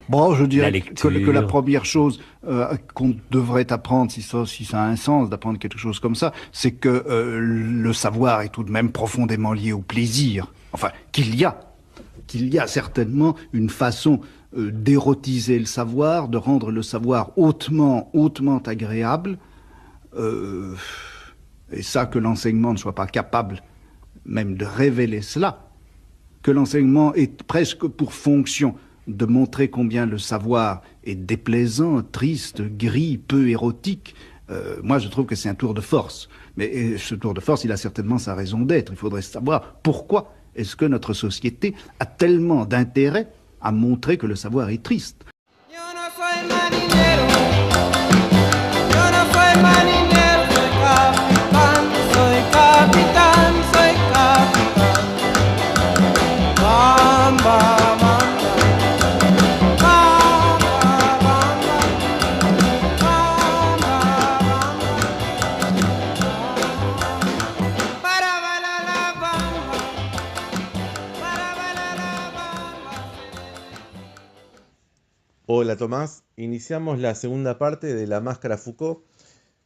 Bon, je dirais lecture. que la première chose qu'on devrait apprendre, si ça a un sens d'apprendre quelque chose comme ça, c'est que le savoir est tout de même profondément lié au plaisir. Enfin, qu'il y a certainement une façon d'érotiser le savoir, de rendre le savoir hautement agréable, et ça, que l'enseignement ne soit pas capable même de révéler cela, que l'enseignement ait presque pour fonction de montrer combien le savoir est déplaisant, triste, gris, peu érotique. Moi, je trouve que c'est un tour de force. Mais ce tour de force, il a certainement sa raison d'être. Il faudrait savoir pourquoi est-ce que notre société a tellement d'intérêt à montrer que le savoir est triste. Yo no soy marinero, yo no soy marinero, soy capitán, soy capitán. Bamba. Hola Tomás, iniciamos la segunda parte de La Máscara Foucault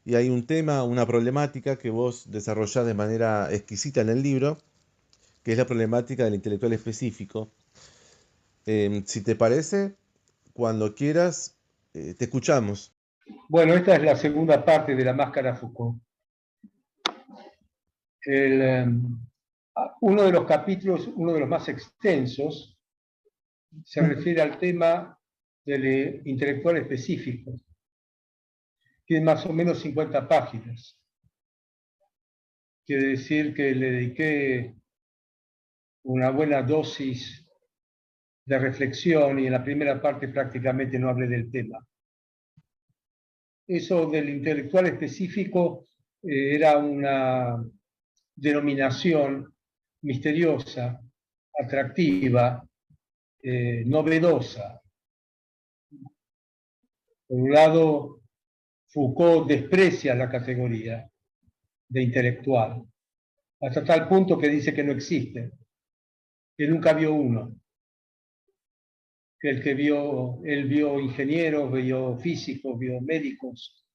y hay un tema, una problemática que vos desarrollás de manera exquisita en el libro, que es la problemática del intelectual específico. Si te parece, cuando quieras, te escuchamos. Bueno, esta es la segunda parte de La Máscara Foucault. Uno de los capítulos, uno de los más extensos, se refiere al tema del intelectual específico. Tiene más o menos 50 páginas. Quiere decir que le dediqué una buena dosis de reflexión y en la primera parte prácticamente no hablé del tema. Eso del intelectual específico era una denominación misteriosa, atractiva, novedosa. Por un lado, Foucault desprecia la categoría de intelectual, hasta tal punto que dice que no existe, que nunca vio uno, que él vio ingenieros, vio físicos, vio médicos,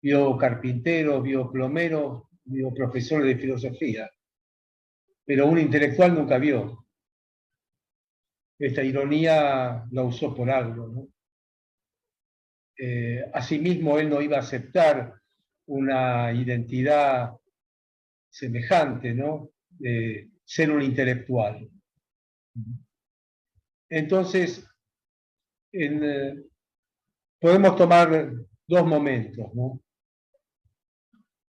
vio carpinteros, vio plomeros, vio profesores de filosofía, pero un intelectual nunca vio. Esta ironía la usó por algo, ¿no? Asimismo, él no iba a aceptar una identidad semejante, ¿no? Ser un intelectual. Entonces, podemos tomar dos momentos, ¿no?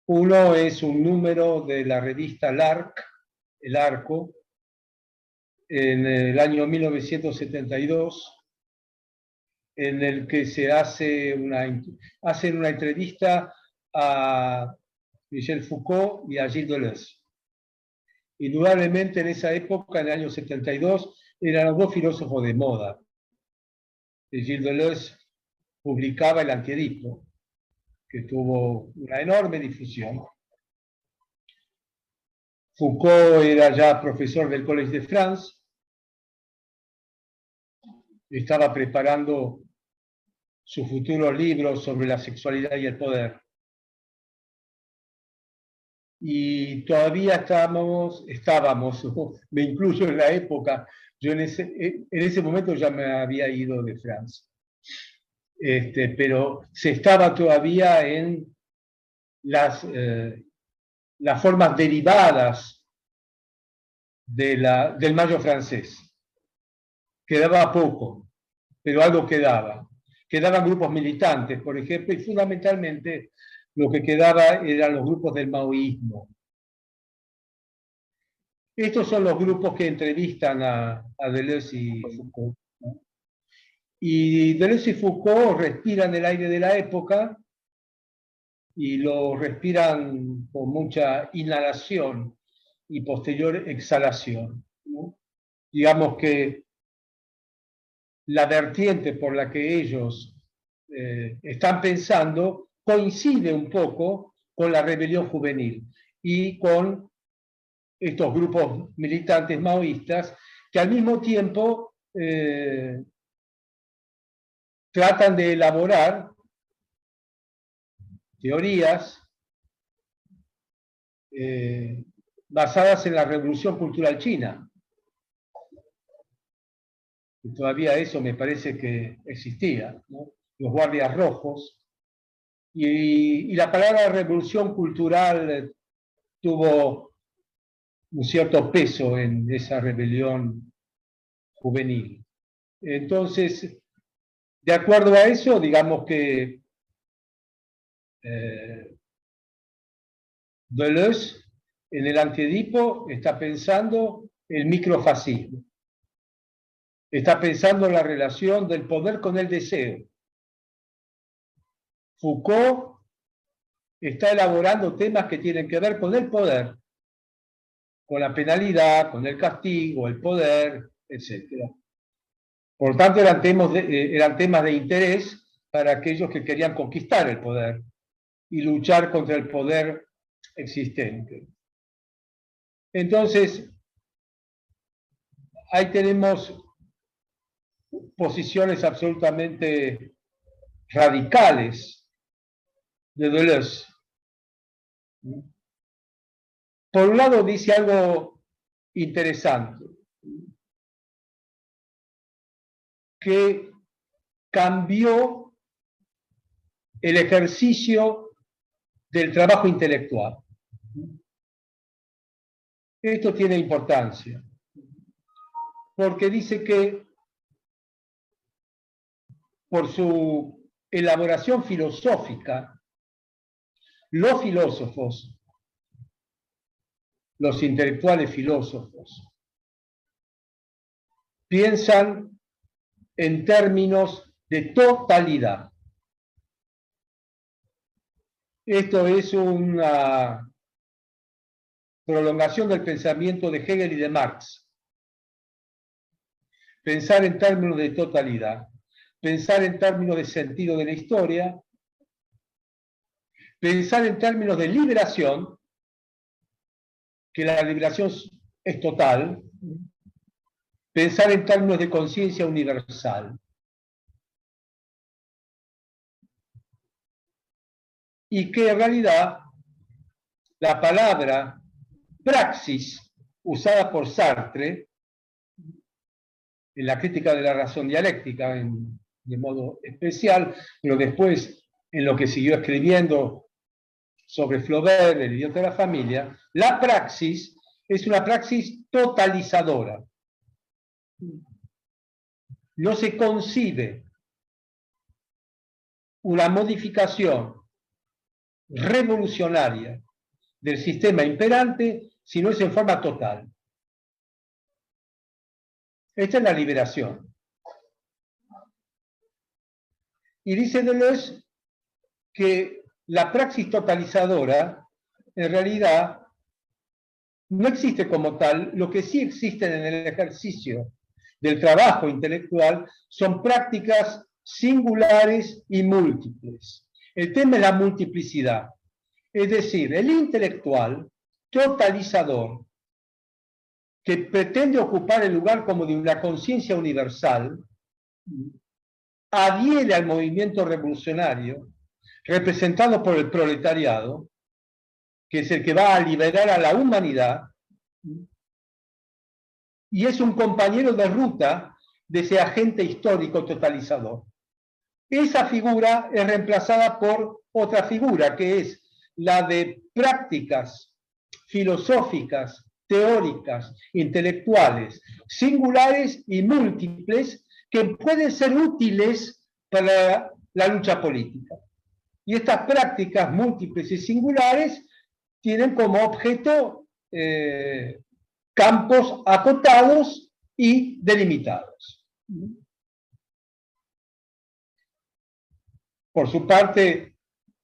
Uno es un número de la revista L'Arc, El Arco, en el año 1972, en el que se hacen una entrevista a Michel Foucault y a Gilles Deleuze. Indudablemente en esa época, en el año 72, eran los dos filósofos de moda. Gilles Deleuze publicaba El Antiedipo, que tuvo una enorme difusión. Foucault era ya profesor del Collège de France, estaba preparando su futuro libro sobre la sexualidad y el poder. Y todavía estábamos, me incluyo en la época, yo en ese momento ya me había ido de Francia. Pero se estaba todavía en las formas derivadas del Mayo francés. Quedaba poco, pero algo quedaba. Quedaban grupos militantes, por ejemplo, y fundamentalmente lo que quedaba eran los grupos del maoísmo. Estos son los grupos que entrevistan a Deleuze y Foucault, ¿no? Y Deleuze y Foucault respiran el aire de la época y lo respiran con mucha inhalación y posterior exhalación, ¿no? Digamos que la vertiente por la que ellos están pensando coincide un poco con la rebelión juvenil y con estos grupos militantes maoístas que al mismo tiempo tratan de elaborar teorías basadas en la Revolución Cultural China. Y todavía eso me parece que existía, ¿no? Los guardias rojos. Y la palabra revolución cultural tuvo un cierto peso en esa rebelión juvenil. Entonces, de acuerdo a eso, digamos que Deleuze, en el Antiedipo, está pensando el microfascismo. Está pensando la relación del poder con el deseo. Foucault está elaborando temas que tienen que ver con el poder, con la penalidad, con el castigo, el poder, etc. Por lo tanto, eran temas de interés para aquellos que querían conquistar el poder y luchar contra el poder existente. Entonces, ahí tenemos posiciones absolutamente radicales de Deleuze. Por un lado dice algo interesante, que cambió el ejercicio del trabajo intelectual. Esto tiene importancia, porque dice que por su elaboración filosófica, los filósofos, los intelectuales filósofos, piensan en términos de totalidad. Esto es una prolongación del pensamiento de Hegel y de Marx. Pensar en términos de totalidad, pensar en términos de sentido de la historia, pensar en términos de liberación, que la liberación es total, pensar en términos de conciencia universal. Y que en realidad la palabra praxis, usada por Sartre, en la crítica de la razón dialéctica de modo especial, pero después en lo que siguió escribiendo sobre Flaubert, el idiota de la familia, la praxis es una praxis totalizadora. No se concibe una modificación revolucionaria del sistema imperante si no es en forma total. Esta es la liberación. Y dice Deleuze que la praxis totalizadora en realidad no existe como tal. Lo que sí existen en el ejercicio del trabajo intelectual son prácticas singulares y múltiples. El tema es la multiplicidad. Es decir, el intelectual totalizador que pretende ocupar el lugar como de una conciencia universal, adhiere al movimiento revolucionario representado por el proletariado, que es el que va a liberar a la humanidad, y es un compañero de ruta de ese agente histórico totalizador. Esa figura es reemplazada por otra figura, que es la de prácticas filosóficas, teóricas, intelectuales, singulares y múltiples, que pueden ser útiles para la lucha política. Y estas prácticas múltiples y singulares tienen como objeto campos acotados y delimitados. Por su parte,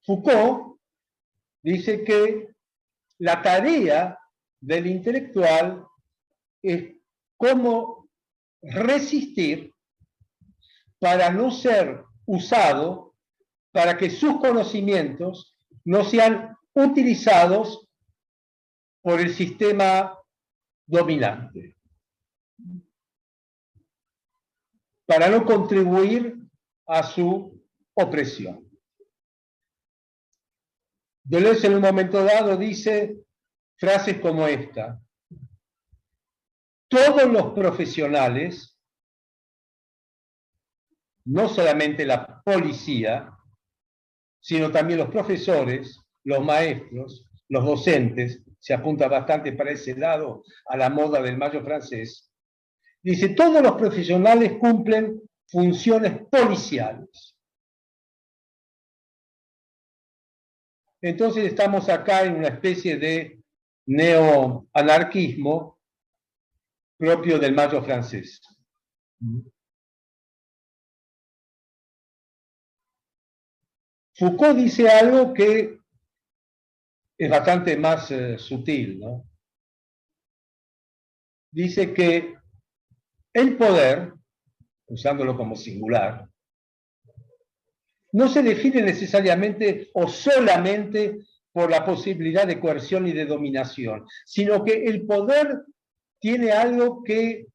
Foucault dice que la tarea del intelectual es cómo resistir para no ser usado, para que sus conocimientos no sean utilizados por el sistema dominante, para no contribuir a su opresión. Deleuze en un momento dado dice frases como esta: todos los profesionales, no solamente la policía, sino también los profesores, los maestros, los docentes, se apunta bastante para ese lado a la moda del mayo francés, dice, todos los profesionales cumplen funciones policiales. Entonces estamos acá en una especie de neoanarquismo propio del mayo francés. Foucault dice algo que es bastante más sutil, ¿no? Dice que el poder, usándolo como singular, no se define necesariamente o solamente por la posibilidad de coerción y de dominación, sino que el poder tiene algo que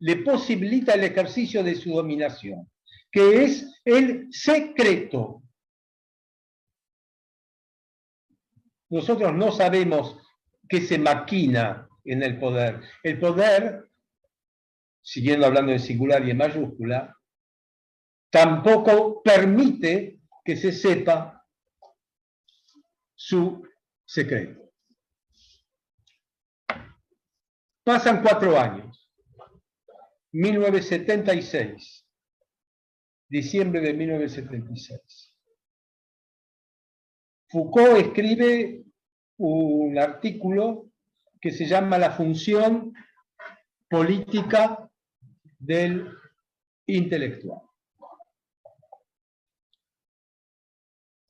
le posibilita el ejercicio de su dominación, que es el secreto. Nosotros no sabemos qué se maquina en el poder. El poder, siguiendo hablando en singular y en mayúscula, tampoco permite que se sepa su secreto. Pasan 4 años. 1976. Diciembre de 1976. Foucault escribe un artículo que se llama La función política del intelectual.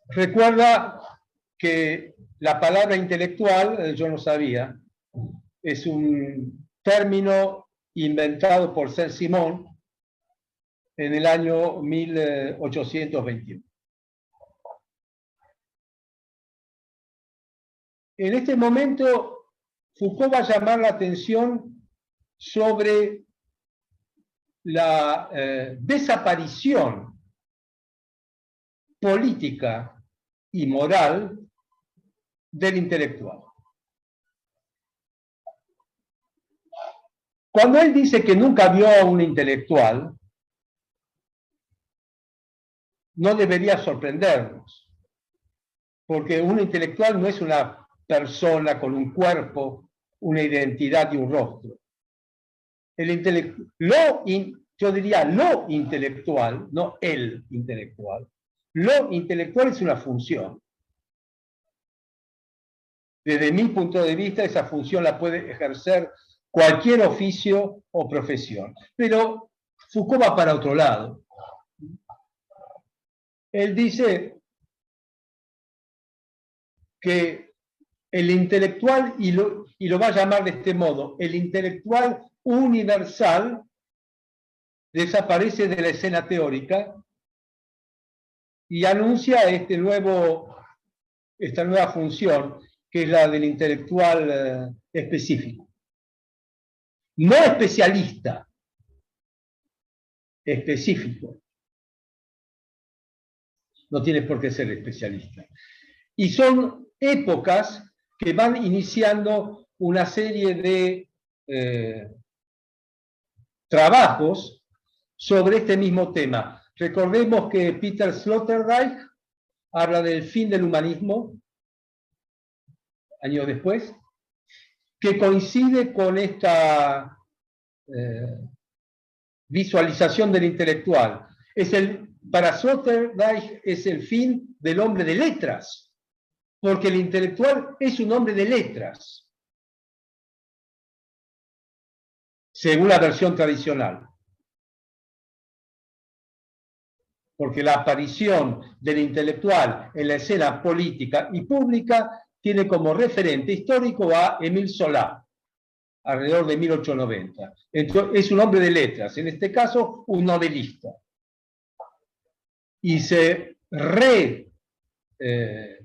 Recuerda que la palabra intelectual, yo no sabía, es un término inventado por Saint-Simon en el año 1821. En este momento, Foucault va a llamar la atención sobre la desaparición política y moral del intelectual. Cuando él dice que nunca vio a un intelectual, no debería sorprendernos, porque un intelectual no es una persona con un cuerpo, una identidad y un rostro. Yo diría lo intelectual, no el intelectual. Lo intelectual es una función. Desde mi punto de vista, esa función la puede ejercer cualquier oficio o profesión. Pero Foucault va para otro lado. Él dice que el intelectual, y lo va a llamar de este modo, el intelectual universal desaparece de la escena teórica y anuncia esta nueva función, que es la del intelectual específico. No especialista, específico. No tiene por qué ser especialista. Y son épocas que van iniciando una serie de trabajos sobre este mismo tema. Recordemos que Peter Sloterdijk habla del fin del humanismo, años después, que coincide con esta visualización del intelectual. Para Sloterdijk es el fin del hombre de letras, porque el intelectual es un hombre de letras, según la versión tradicional. porque la aparición del intelectual en la escena política y pública tiene como referente histórico a Émile Zola, alrededor de 1890. Entonces, es un hombre de letras, en este caso un novelista. Y se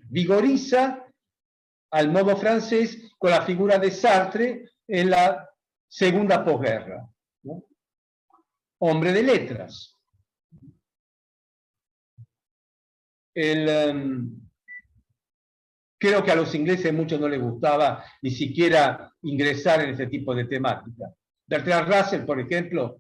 vigoriza al modo francés con la figura de Sartre en la segunda posguerra, ¿no? Hombre de letras. Creo que a los ingleses mucho no les gustaba ni siquiera ingresar en este tipo de temática. Bertrand Russell, por ejemplo,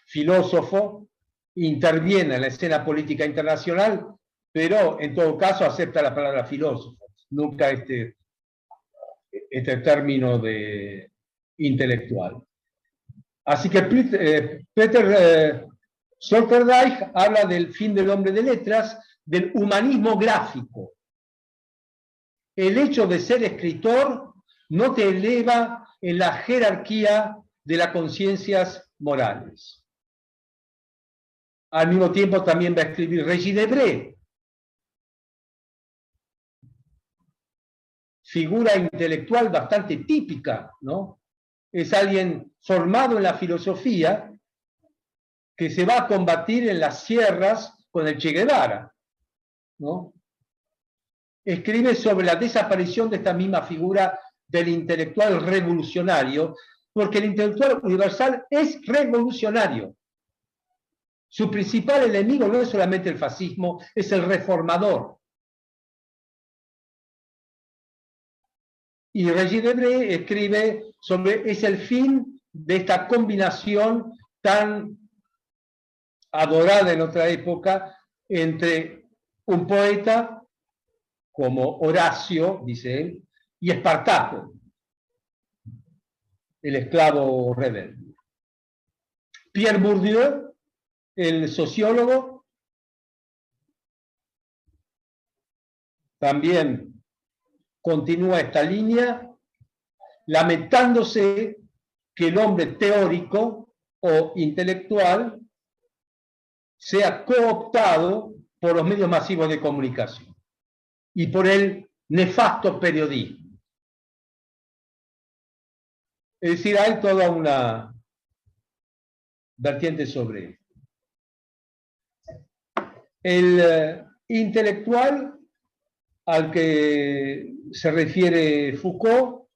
filósofo, interviene en la escena política internacional, pero en todo caso acepta la palabra filósofo, nunca este término de intelectual. Así que Peter Sloterdijk habla del fin del hombre de letras, del humanismo gráfico. El hecho de ser escritor no te eleva en la jerarquía de las conciencias morales. Al mismo tiempo también va a escribir Regis Debray, figura intelectual bastante típica, ¿no? Es alguien formado en la filosofía que se va a combatir en las sierras con el Che Guevara, ¿no? Escribe sobre la desaparición de esta misma figura del intelectual revolucionario, porque el intelectual universal es revolucionario. Su principal enemigo no es solamente el fascismo, es el reformador. Y Regis Debray escribe sobre, es el fin de esta combinación tan adorada en otra época entre un poeta como Horacio, dice él, y Espartaco, el esclavo rebelde. Pierre Bourdieu, el sociólogo, también continúa esta línea, lamentándose que el hombre teórico o intelectual sea cooptado por los medios masivos de comunicación y por el nefasto periodismo. Es decir, hay toda una vertiente sobre esto. El intelectual al que se refiere Foucault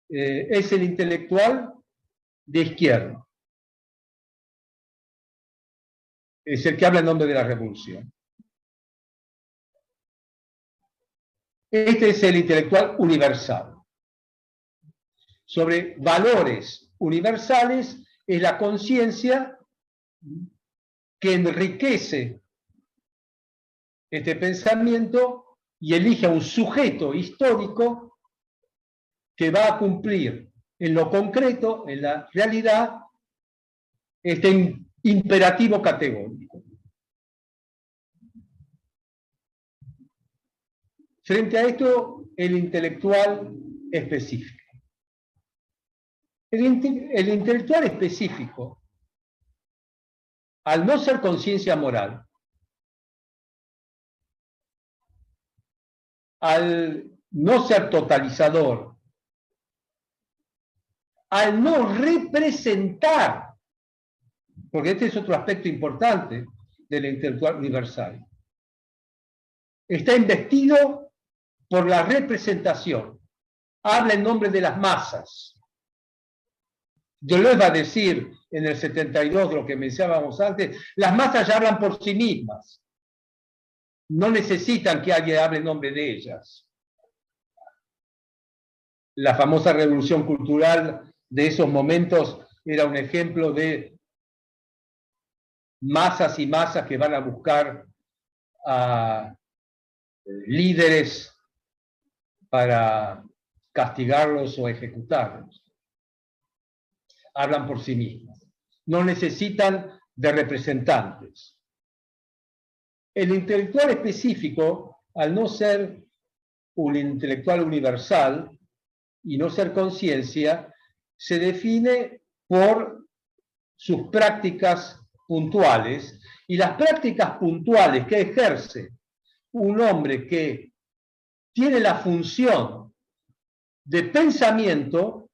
es el intelectual de izquierda. Es el que habla en nombre de la revolución. Este es el intelectual universal. Sobre valores universales es la conciencia que enriquece este pensamiento y elige a un sujeto histórico que va a cumplir en lo concreto, en la realidad, este imperativo categórico. Frente a esto, el intelectual específico. El intelectual específico, al no ser conciencia moral, al no ser totalizador, al no representar, porque este es otro aspecto importante del intelectual universal, está investido por la representación, habla en nombre de las masas. Deleuze va a decir en el 72, lo que mencionábamos antes, las masas ya hablan por sí mismas. No necesitan que alguien hable en nombre de ellas. La famosa revolución cultural de esos momentos era un ejemplo de masas y masas que van a buscar a líderes para castigarlos o ejecutarlos. Hablan por sí mismos. No necesitan de representantes. El intelectual específico, al no ser un intelectual universal y no ser conciencia, se define por sus prácticas puntuales Y las prácticas puntuales que ejerce un hombre que tiene la función de pensamiento,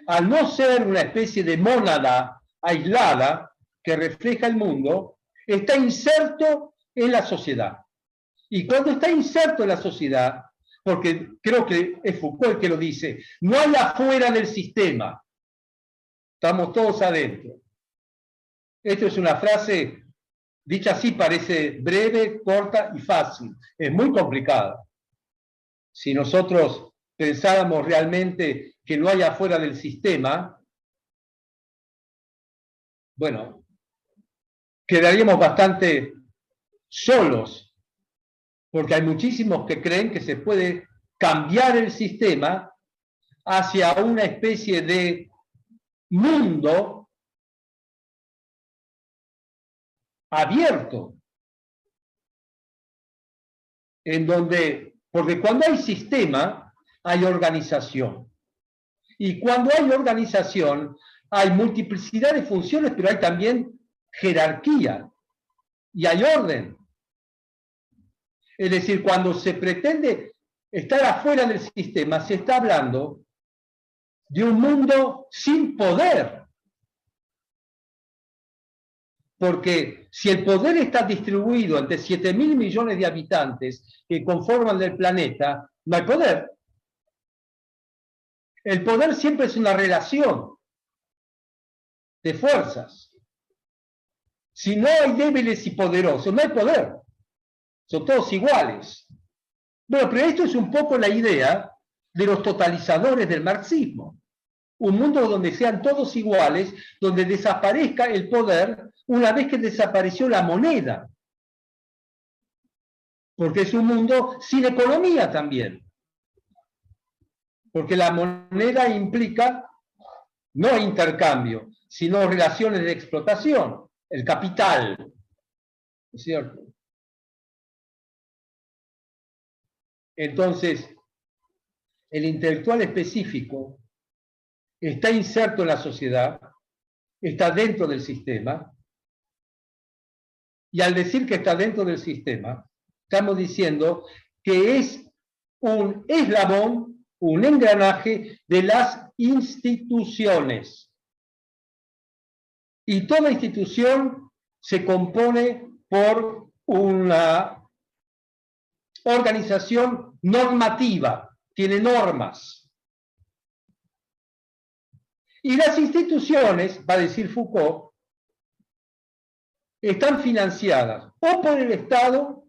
al no ser una especie de mónada aislada que refleja el mundo, está inserto en la sociedad. Y cuando está inserto en la sociedad, porque creo que es Foucault el que lo dice, no hay afuera del sistema, estamos todos adentro. Esto es una frase, dicha así, parece breve, corta y fácil. Es muy complicada. Si nosotros pensáramos realmente que no hay afuera del sistema, bueno, quedaríamos bastante solos, porque hay muchísimos que creen que se puede cambiar el sistema hacia una especie de mundo abierto, en donde, porque cuando hay sistema, hay organización. Y cuando hay organización, hay multiplicidad de funciones, pero hay también jerarquía y hay orden. Es decir, cuando se pretende estar afuera del sistema, se está hablando de un mundo sin poder. Porque si el poder está distribuido entre 7.000 millones de habitantes que conforman el planeta, no hay poder. El poder siempre es una relación de fuerzas. Si no hay débiles y poderosos, no hay poder. Son todos iguales. Bueno, pero esto es un poco la idea de los totalizadores del marxismo. Un mundo donde sean todos iguales, donde desaparezca el poder una vez que desapareció la moneda. Porque es un mundo sin economía también. Porque la moneda implica no intercambio, sino relaciones de explotación, el capital. ¿Es cierto? Entonces, el intelectual específico está inserto en la sociedad, está dentro del sistema, y al decir que está dentro del sistema, estamos diciendo que es un eslabón, un engranaje de las instituciones. Y toda institución se compone por una organización normativa, tiene normas. Y las instituciones, va a decir Foucault, están financiadas o por el Estado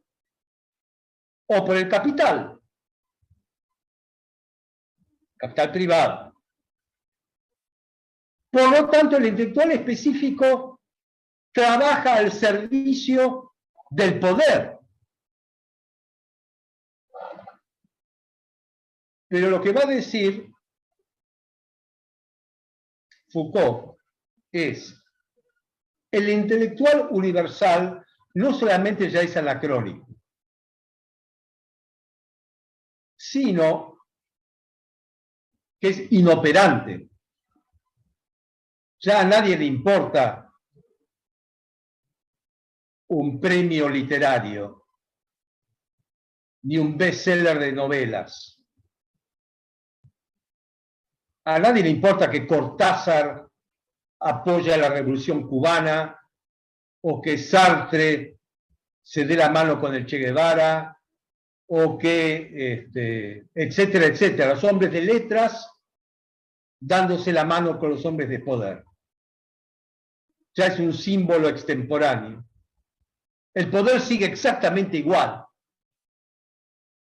o por el capital privado. Por lo tanto, el intelectual específico trabaja al servicio del poder. Pero lo que va a decir Foucault es: el intelectual universal no solamente ya es anacrónico, sino que es inoperante. Ya a nadie le importa un premio literario, ni un bestseller de novelas. A nadie le importa que Cortázar apoya la Revolución Cubana o que Sartre se dé la mano con el Che Guevara o que, etcétera, etcétera. Los hombres de letras dándose la mano con los hombres de poder. Ya es un símbolo extemporáneo. El poder sigue exactamente igual.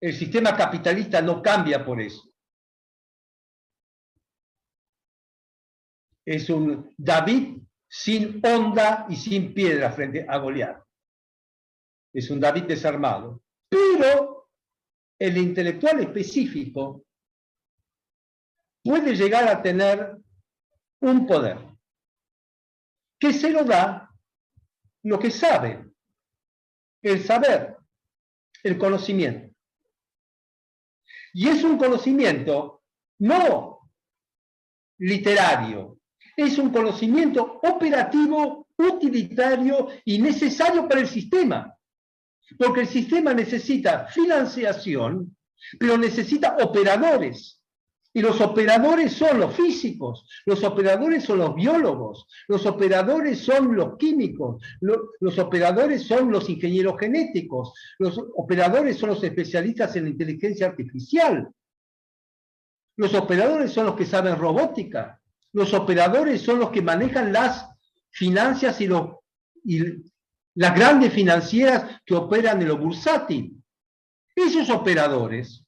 El sistema capitalista no cambia por eso. Es un David sin honda y sin piedra frente a Goliat. Es un David desarmado. Pero el intelectual específico puede llegar a tener un poder que se lo da lo que sabe, el saber, el conocimiento. Y es un conocimiento no literario, es un conocimiento operativo utilitario y necesario para el sistema. Porque el sistema necesita financiación, pero necesita operadores. Y los operadores son los físicos, los operadores son los biólogos, los operadores son los químicos, los operadores son los ingenieros genéticos, los operadores son los especialistas en la inteligencia artificial, los operadores son los que saben robótica, los operadores son los que manejan las finanzas y las grandes financieras que operan en lo bursátil. Esos operadores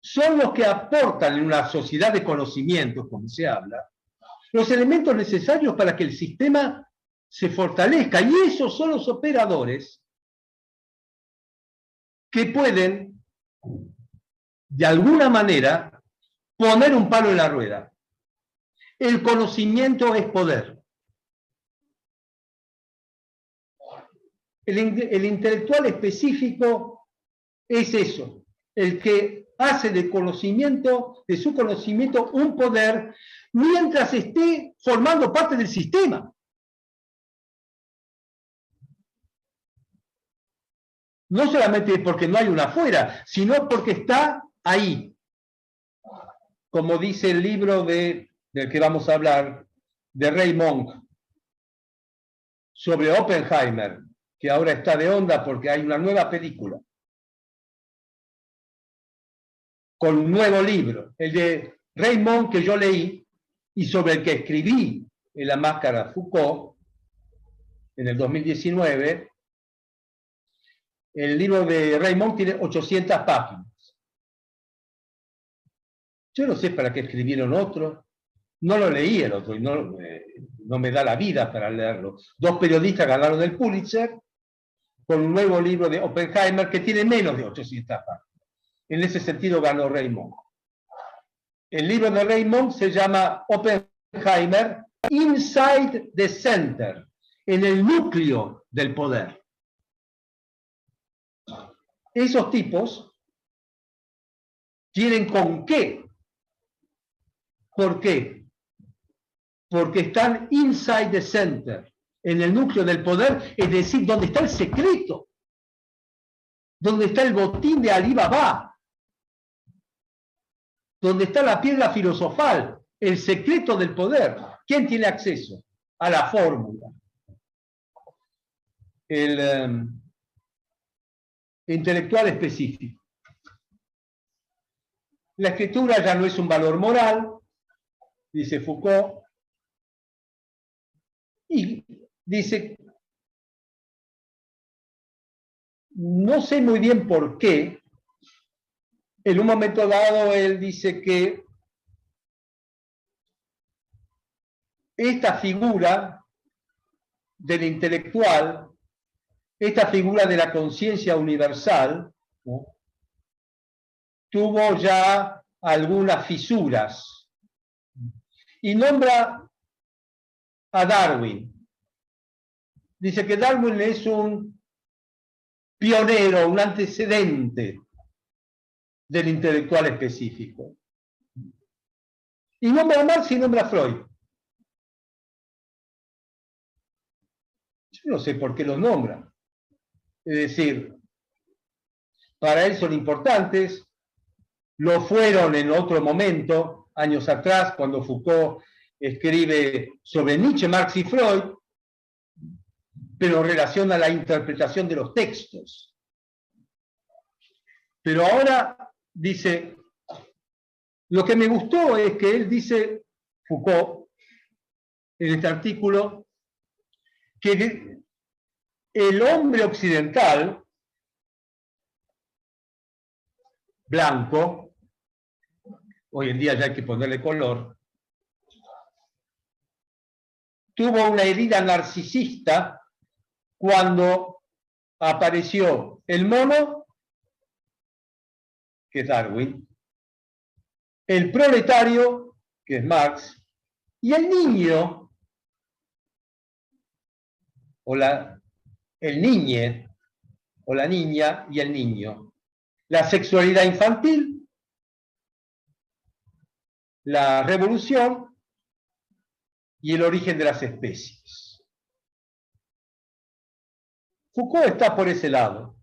son los que aportan en una sociedad de conocimientos, como se habla, los elementos necesarios para que el sistema se fortalezca. Y esos son los operadores que pueden, de alguna manera, poner un palo en la rueda. El conocimiento es poder. El intelectual específico es eso, el que hace de su conocimiento un poder mientras esté formando parte del sistema. No solamente porque no hay una afuera, sino porque está ahí. Como dice el libro del que vamos a hablar, de Ray Monk, sobre Oppenheimer, que ahora está de onda porque hay una nueva película, con un nuevo libro, el de Ray Monk que yo leí y sobre el que escribí en La Máscara Foucault en el 2019. El libro de Ray Monk tiene 800 páginas. Yo no sé para qué escribieron otro, no lo leí el otro y no me da la vida para leerlo. 2 periodistas ganaron el Pulitzer con un nuevo libro de Oppenheimer que tiene menos de 800 páginas. En ese sentido ganó Ray Monk. El libro de Ray Monk se llama Oppenheimer, Inside the Center, en el núcleo del poder. Esos tipos tienen con qué. ¿Por qué? Porque están inside the center, en el núcleo del poder, es decir, donde está el secreto, donde está el botín de Alí Baba, donde está la piedra filosofal, el secreto del poder. ¿Quién tiene acceso a la fórmula? El intelectual específico. La escritura ya no es un valor moral, dice Foucault, y dice, no sé muy bien por qué, en un momento dado él dice que esta figura del intelectual, esta figura de la conciencia universal, ¿no?, tuvo ya algunas fisuras. Y nombra a Darwin. Dice que Darwin es un pionero, un antecedente del intelectual específico. Y nombra a Marx y nombra a Freud. Yo no sé por qué los nombra. Es decir, para él son importantes, lo fueron en otro momento, años atrás, cuando Foucault escribe sobre Nietzsche, Marx y Freud, pero en relación a la interpretación de los textos. Pero ahora dice, lo que me gustó es que él dice, Foucault, en este artículo, que el hombre occidental, blanco, hoy en día ya hay que ponerle color, tuvo una herida narcisista cuando apareció el mono, que es Darwin, el proletario, que es Marx, y el niño, el niñe, o la niña y el niño. La sexualidad infantil, la revolución y el origen de las especies. Foucault está por ese lado.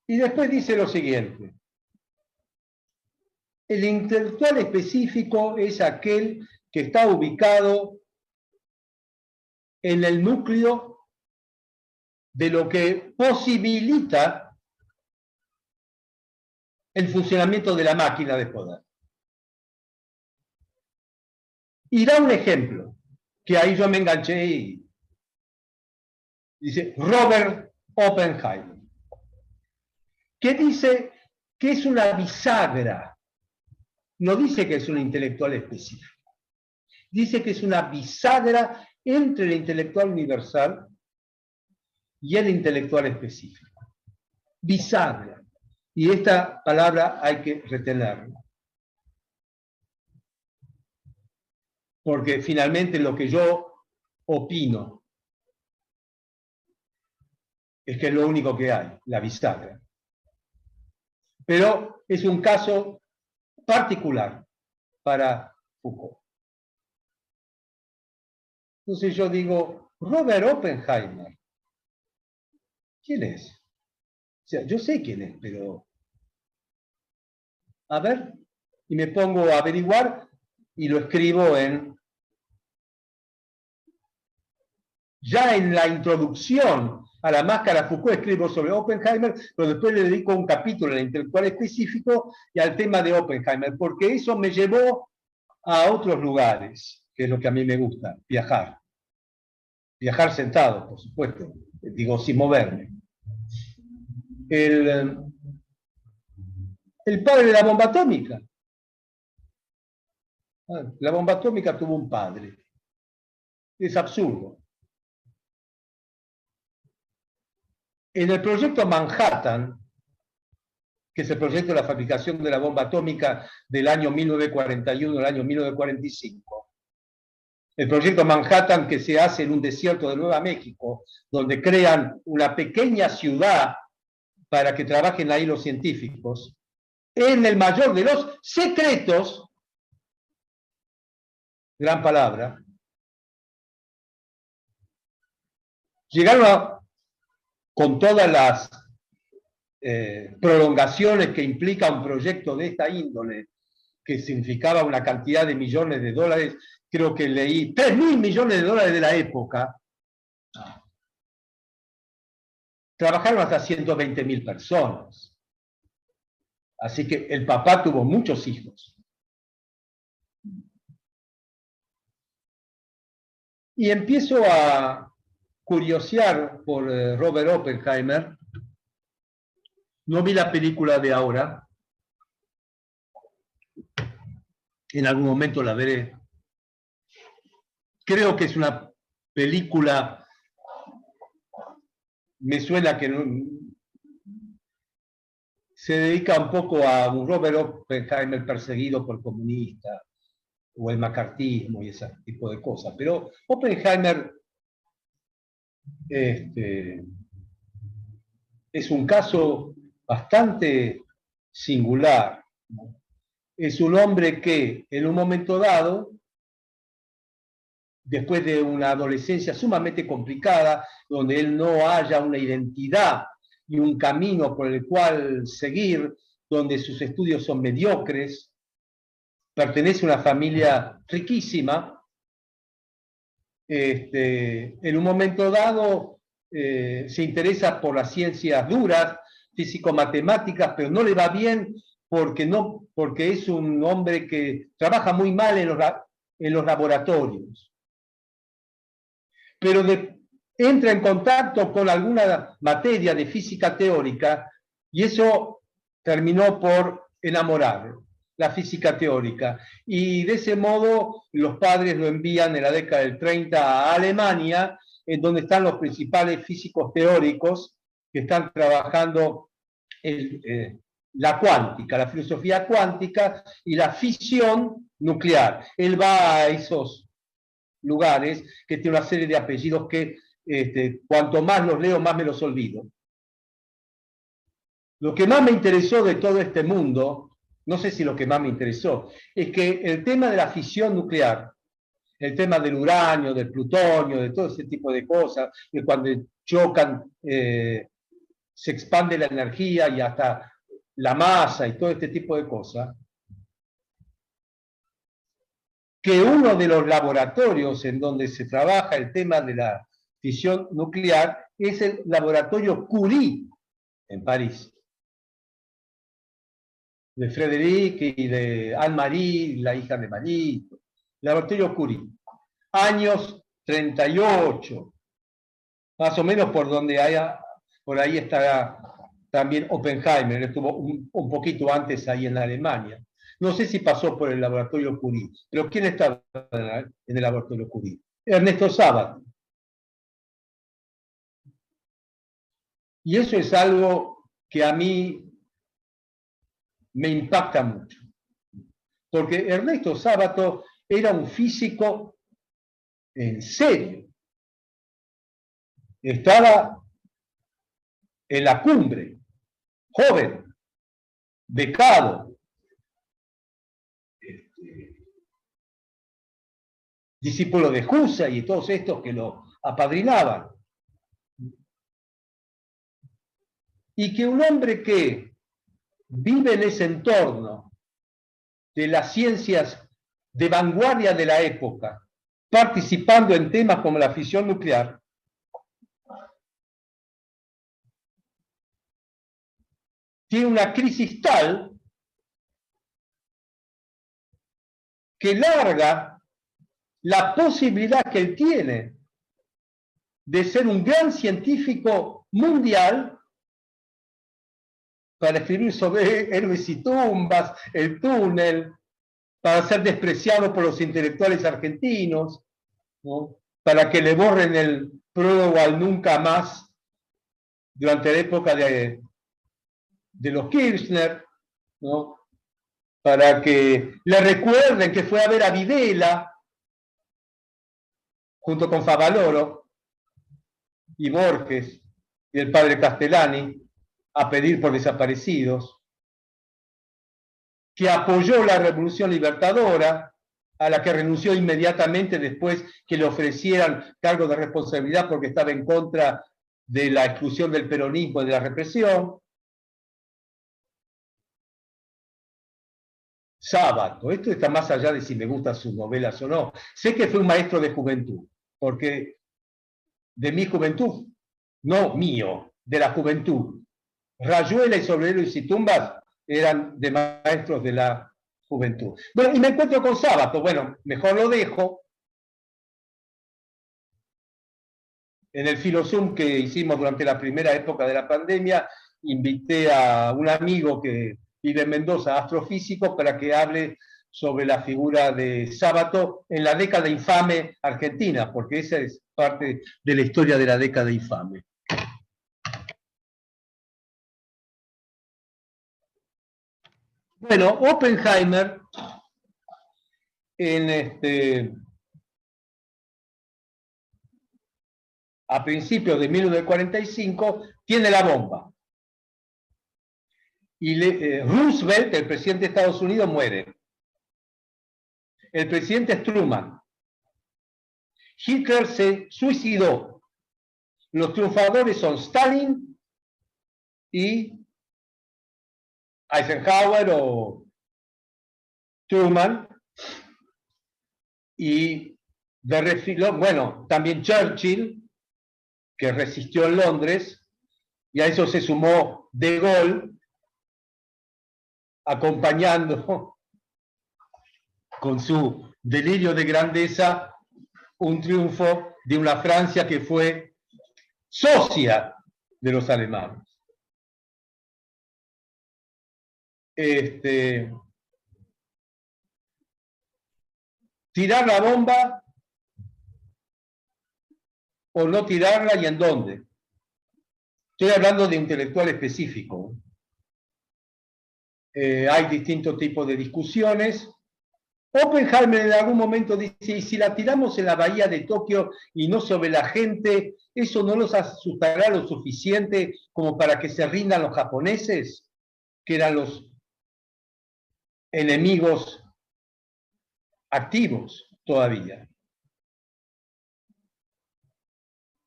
Y después dice lo siguiente: el intelectual específico es aquel que está ubicado en el núcleo de lo que posibilita el funcionamiento de la máquina de poder. Y da un ejemplo, que ahí yo me enganché y dice Robert Oppenheimer, que dice que es una bisagra. No dice que es un intelectual específico. Dice que es una bisagra entre el intelectual universal y el intelectual específico. Bisagra. Y esta palabra hay que retenerla. Porque finalmente lo que yo opino es que es lo único que hay, la bisagra. Pero es un caso particular para Foucault. Entonces yo digo, Robert Oppenheimer, ¿quién es? O sea, yo sé quién es, pero a ver, y me pongo a averiguar y lo escribo ya en la introducción a la máscara Foucault escribo sobre Oppenheimer, pero después le dedico un capítulo al intelectual específico y al tema de Oppenheimer, porque eso me llevó a otros lugares, que es lo que a mí me gusta, viajar. Viajar sentado, por supuesto, digo, sin moverme. El padre de la bomba atómica. La bomba atómica tuvo un padre. Es absurdo. En el proyecto Manhattan, que es el proyecto de la fabricación de la bomba atómica del año 1941 al año 1945, el proyecto Manhattan que se hace en un desierto de Nueva México, donde crean una pequeña ciudad para que trabajen ahí los científicos, en el mayor de los secretos, gran palabra, llegaron con todas las prolongaciones que implica un proyecto de esta índole, que significaba una cantidad de millones de dólares, creo que leí 3.000 millones de dólares de la época. Trabajaron hasta 120.000 personas. Así que el papá tuvo muchos hijos. Y empiezo a curiosear por Robert Oppenheimer. No vi la película de ahora. En algún momento la veré. Creo que es una película, me suena que no, se dedica un poco a un Robert Oppenheimer perseguido por comunistas, o el macartismo y ese tipo de cosas. Pero Oppenheimer es un caso bastante singular. Es un hombre que en un momento dado, después de una adolescencia sumamente complicada, donde él no haya una identidad y un camino por el cual seguir, donde sus estudios son mediocres, pertenece a una familia riquísima, en un momento dado se interesa por las ciencias duras, físico-matemáticas, pero no le va bien porque es un hombre que trabaja muy mal en los laboratorios. Pero entra en contacto con alguna materia de física teórica y eso terminó por enamorarlo, la física teórica. Y de ese modo los padres lo envían en la década del 30 a Alemania, en donde están los principales físicos teóricos que están trabajando la cuántica, la filosofía cuántica y la fisión nuclear. Él va a esos lugares que tiene una serie de apellidos que cuanto más los leo, más me los olvido. Lo que más me interesó de todo este mundo, no sé si lo que más me interesó, es que el tema de la fisión nuclear, el tema del uranio, del plutonio, de todo ese tipo de cosas, que cuando chocan se expande la energía y hasta la masa y todo este tipo de cosas, que uno de los laboratorios en donde se trabaja el tema de la fisión nuclear es el laboratorio Curie en París, de Frédéric y de Anne-Marie, la hija de Marie, laboratorio Curie, años 38, más o menos por donde haya, por ahí está también Oppenheimer, estuvo un poquito antes ahí en Alemania. No sé si pasó por el laboratorio Curie, pero ¿quién estaba en el laboratorio Curie? Ernesto Sábato. Y eso es algo que a mí me impacta mucho. Porque Ernesto Sábato era un físico en serio. Estaba en la cumbre, joven, becado, discípulo de Husserl y todos estos que lo apadrinaban. Y que un hombre que vive en ese entorno de las ciencias de vanguardia de la época, participando en temas como la fisión nuclear, tiene una crisis tal que larga la posibilidad que él tiene de ser un gran científico mundial para escribir sobre héroes y tumbas, el túnel, para ser despreciado por los intelectuales argentinos, ¿no? Para que le borren el prólogo al nunca más durante la época de los Kirchner, ¿no? Para que le recuerden que fue a ver a Videla junto con Favaloro y Borges y el padre Castellani a pedir por desaparecidos, que apoyó la Revolución Libertadora, a la que renunció inmediatamente después que le ofrecieran cargo de responsabilidad porque estaba en contra de la exclusión del peronismo y de la represión. Sábato, esto está más allá de si me gustan sus novelas o no. Sé que fue un maestro de juventud, porque de mi juventud, no mío, de la juventud, Rayuela y Sobre héroes y tumbas eran de maestros de la juventud. Bueno, y me encuentro con Sábato, bueno, mejor lo dejo. En el Filosum que hicimos durante la primera época de la pandemia, invité a un amigo que vive en Mendoza, astrofísico, para que hable sobre la figura de Sábato en la década infame argentina, porque esa es parte de la historia de la década infame. Bueno, Oppenheimer, a principios de 1945, tiene la bomba. Y Roosevelt, el presidente de Estados Unidos, muere. El presidente es Truman. Hitler se suicidó. Los triunfadores son Stalin y Eisenhower o Truman. Y de refilón, bueno, también Churchill, que resistió en Londres, y a eso se sumó De Gaulle, acompañando con su delirio de grandeza un triunfo de una Francia que fue socia de los alemanes. Tirar la bomba o no tirarla y en dónde. Estoy hablando de intelectual específico. Hay distintos tipos de discusiones. Oppenheimer en algún momento dice, y si la tiramos en la bahía de Tokio y no sobre la gente, ¿eso no los asustará lo suficiente como para que se rindan los japoneses, que eran los enemigos activos todavía?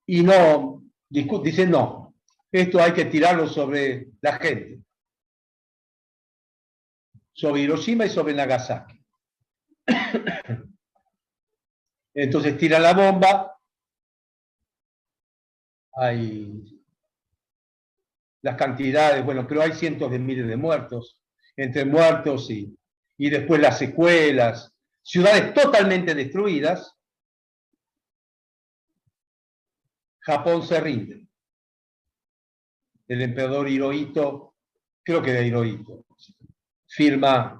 Y no, dicen no, esto hay que tirarlo sobre la gente, sobre Hiroshima y sobre Nagasaki. Entonces tira la bomba, hay las cantidades, bueno, pero hay cientos de miles de muertos, entre muertos y después las secuelas, ciudades totalmente destruidas. Japón se rinde. El emperador Hirohito, creo que era Hirohito, firma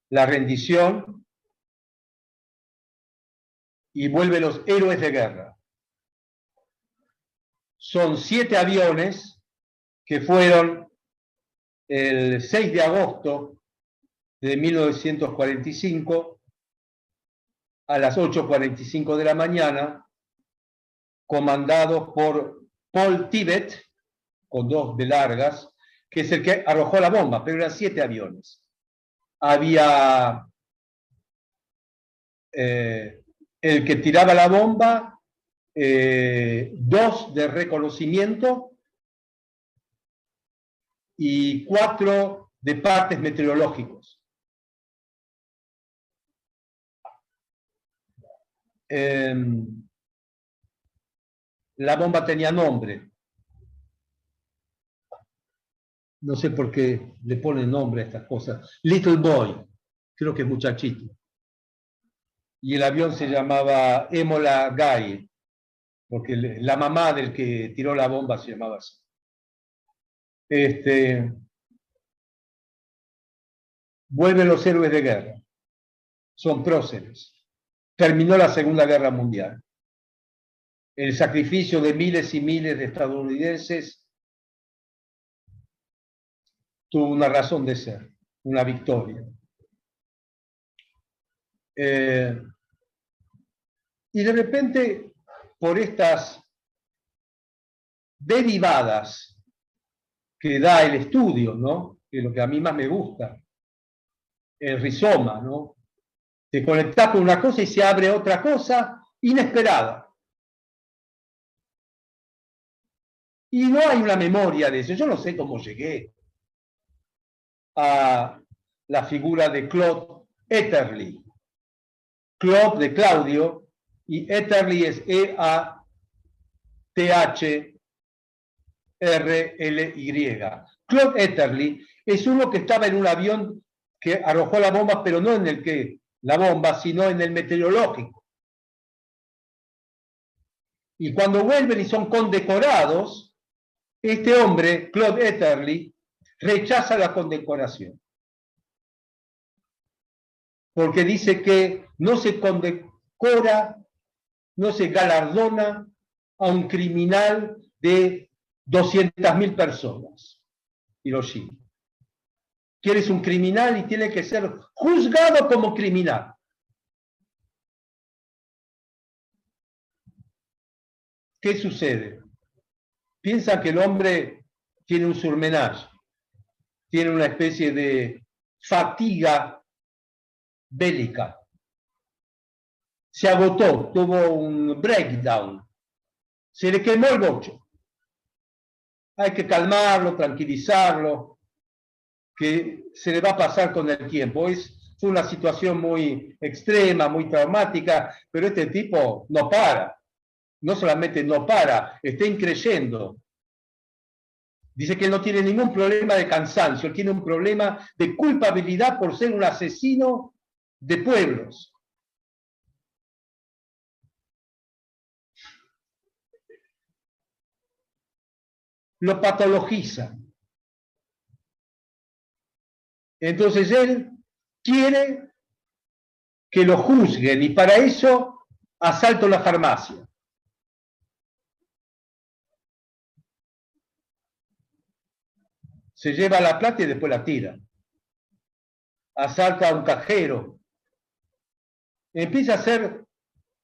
la rendición y vuelve los héroes de guerra. Son 7 aviones que fueron el 6 de agosto de 1945 a las 8:45 de la mañana, comandados por Paul Tibet, con 2 de largas, que es el que arrojó la bomba, pero eran 7 aviones. Había el que tiraba la bomba, 2 de reconocimiento y 4 de partes meteorológicos. La bomba tenía nombre. No sé por qué le ponen nombre a estas cosas. Little Boy, creo que es muchachito. Y el avión se llamaba Enola Gay, porque la mamá del que tiró la bomba se llamaba así. Vuelven los héroes de guerra. Son próceres. Terminó la Segunda Guerra Mundial. El sacrificio de miles y miles de estadounidenses tuvo una razón de ser, una victoria. Y de repente, por estas derivadas que da el estudio, ¿no? Que es lo que a mí más me gusta, el rizoma, ¿no? Te conectas con una cosa y se abre otra cosa inesperada. Y no hay una memoria de eso. Yo no sé cómo llegué a la figura de Claude Etourly. Claude de Claudio y Etourly es E-A-T-H-R-L-Y. Claude Etourly es uno que estaba en un avión que arrojó la bomba, pero no en el que la bomba, sino en el meteorológico. Y cuando vuelven y son condecorados, este hombre, Claude Etourly, rechaza la condecoración. Porque dice que no se condecora, no se galardona a un criminal de 200.000 personas. Hiroshima. Quieres un criminal y tiene que ser juzgado como criminal. ¿Qué sucede? Piensa que el hombre tiene un surmenage, tiene una especie de fatiga bélica. Se agotó, tuvo un breakdown, se le quemó el bocho. Hay que calmarlo, tranquilizarlo, que se le va a pasar con el tiempo. Fue una situación muy extrema, muy traumática, pero este tipo no para. No solamente no para, está increyendo. Dice que él no tiene ningún problema de cansancio, él tiene un problema de culpabilidad por ser un asesino de pueblos. Lo patologiza. Entonces él quiere que lo juzguen y para eso asalto la farmacia. Se lleva la plata y después la tira. Asalta a un cajero empieza a hacer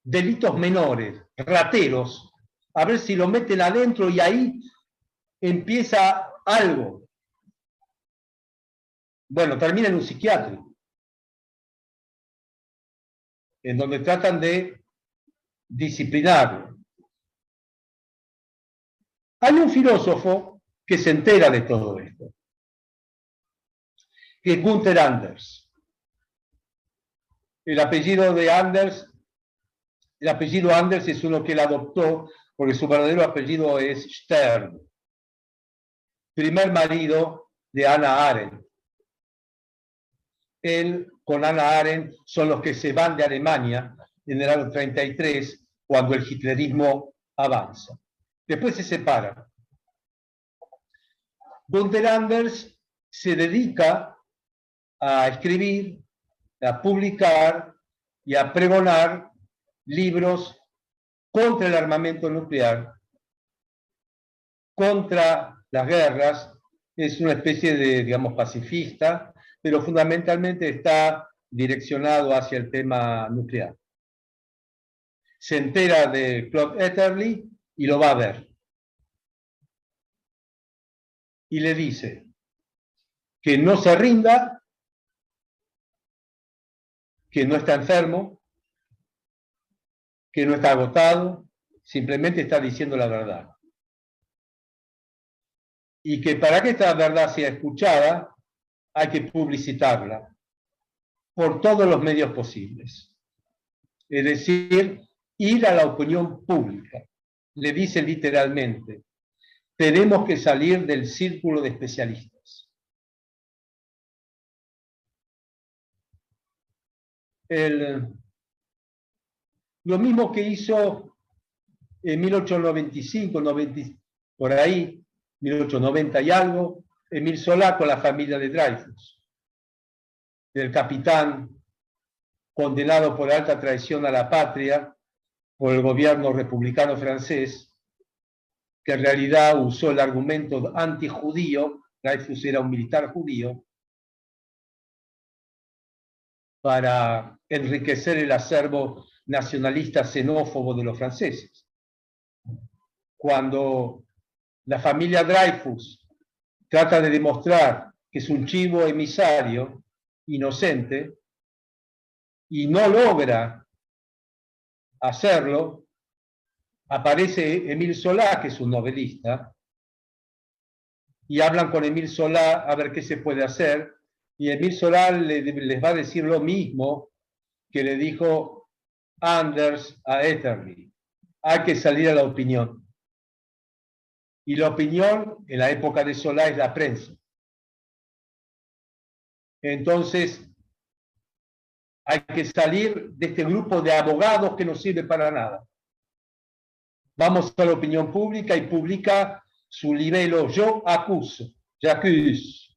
delitos menores, rateros, a ver si lo meten adentro y ahí empieza algo. Bueno, termina en un psiquiátrico, en donde tratan de disciplinarlo. Hay un filósofo que se entera de todo esto, que es Gunther Anders. El apellido Anders es uno que él adoptó porque su verdadero apellido es Stern, primer marido de Hannah Arendt. Él con Hannah Arendt son los que se van de Alemania en el año 33, cuando el hitlerismo avanza. Después se separan. Gunther Anders se dedica a escribir, a publicar y a pregonar libros contra el armamento nuclear, contra las guerras. Es una especie de, digamos, pacifista, pero fundamentalmente está direccionado hacia el tema nuclear. Se entera de Claude Hetterly y lo va a ver. Y le dice que no se rinda, que no está enfermo, que no está agotado, simplemente está diciendo la verdad. Y que para que esta verdad sea escuchada, hay que publicitarla por todos los medios posibles. Es decir, ir a la opinión pública. Le dice literalmente, tenemos que salir del círculo de especialistas. Lo mismo que hizo en 1895, 90, por ahí, 1890 y algo, Émile Zola con la familia de Dreyfus, del capitán condenado por alta traición a la patria por el gobierno republicano francés, que en realidad usó el argumento antijudío, Dreyfus era un militar judío, para enriquecer el acervo nacionalista xenófobo de los franceses. Cuando la familia Dreyfus trata de demostrar que es un chivo emisario inocente y no logra hacerlo, aparece Émile Zola, que es un novelista, y hablan con Émile Zola a ver qué se puede hacer, y Émile Zola les va a decir lo mismo que le dijo Anders a Hetterly: hay que salir a la opinión. Y la opinión en la época de Zola es la prensa. Entonces, hay que salir de este grupo de abogados que no sirve para nada. Vamos a la opinión pública y publica su libelo Yo acuso, J'accuse,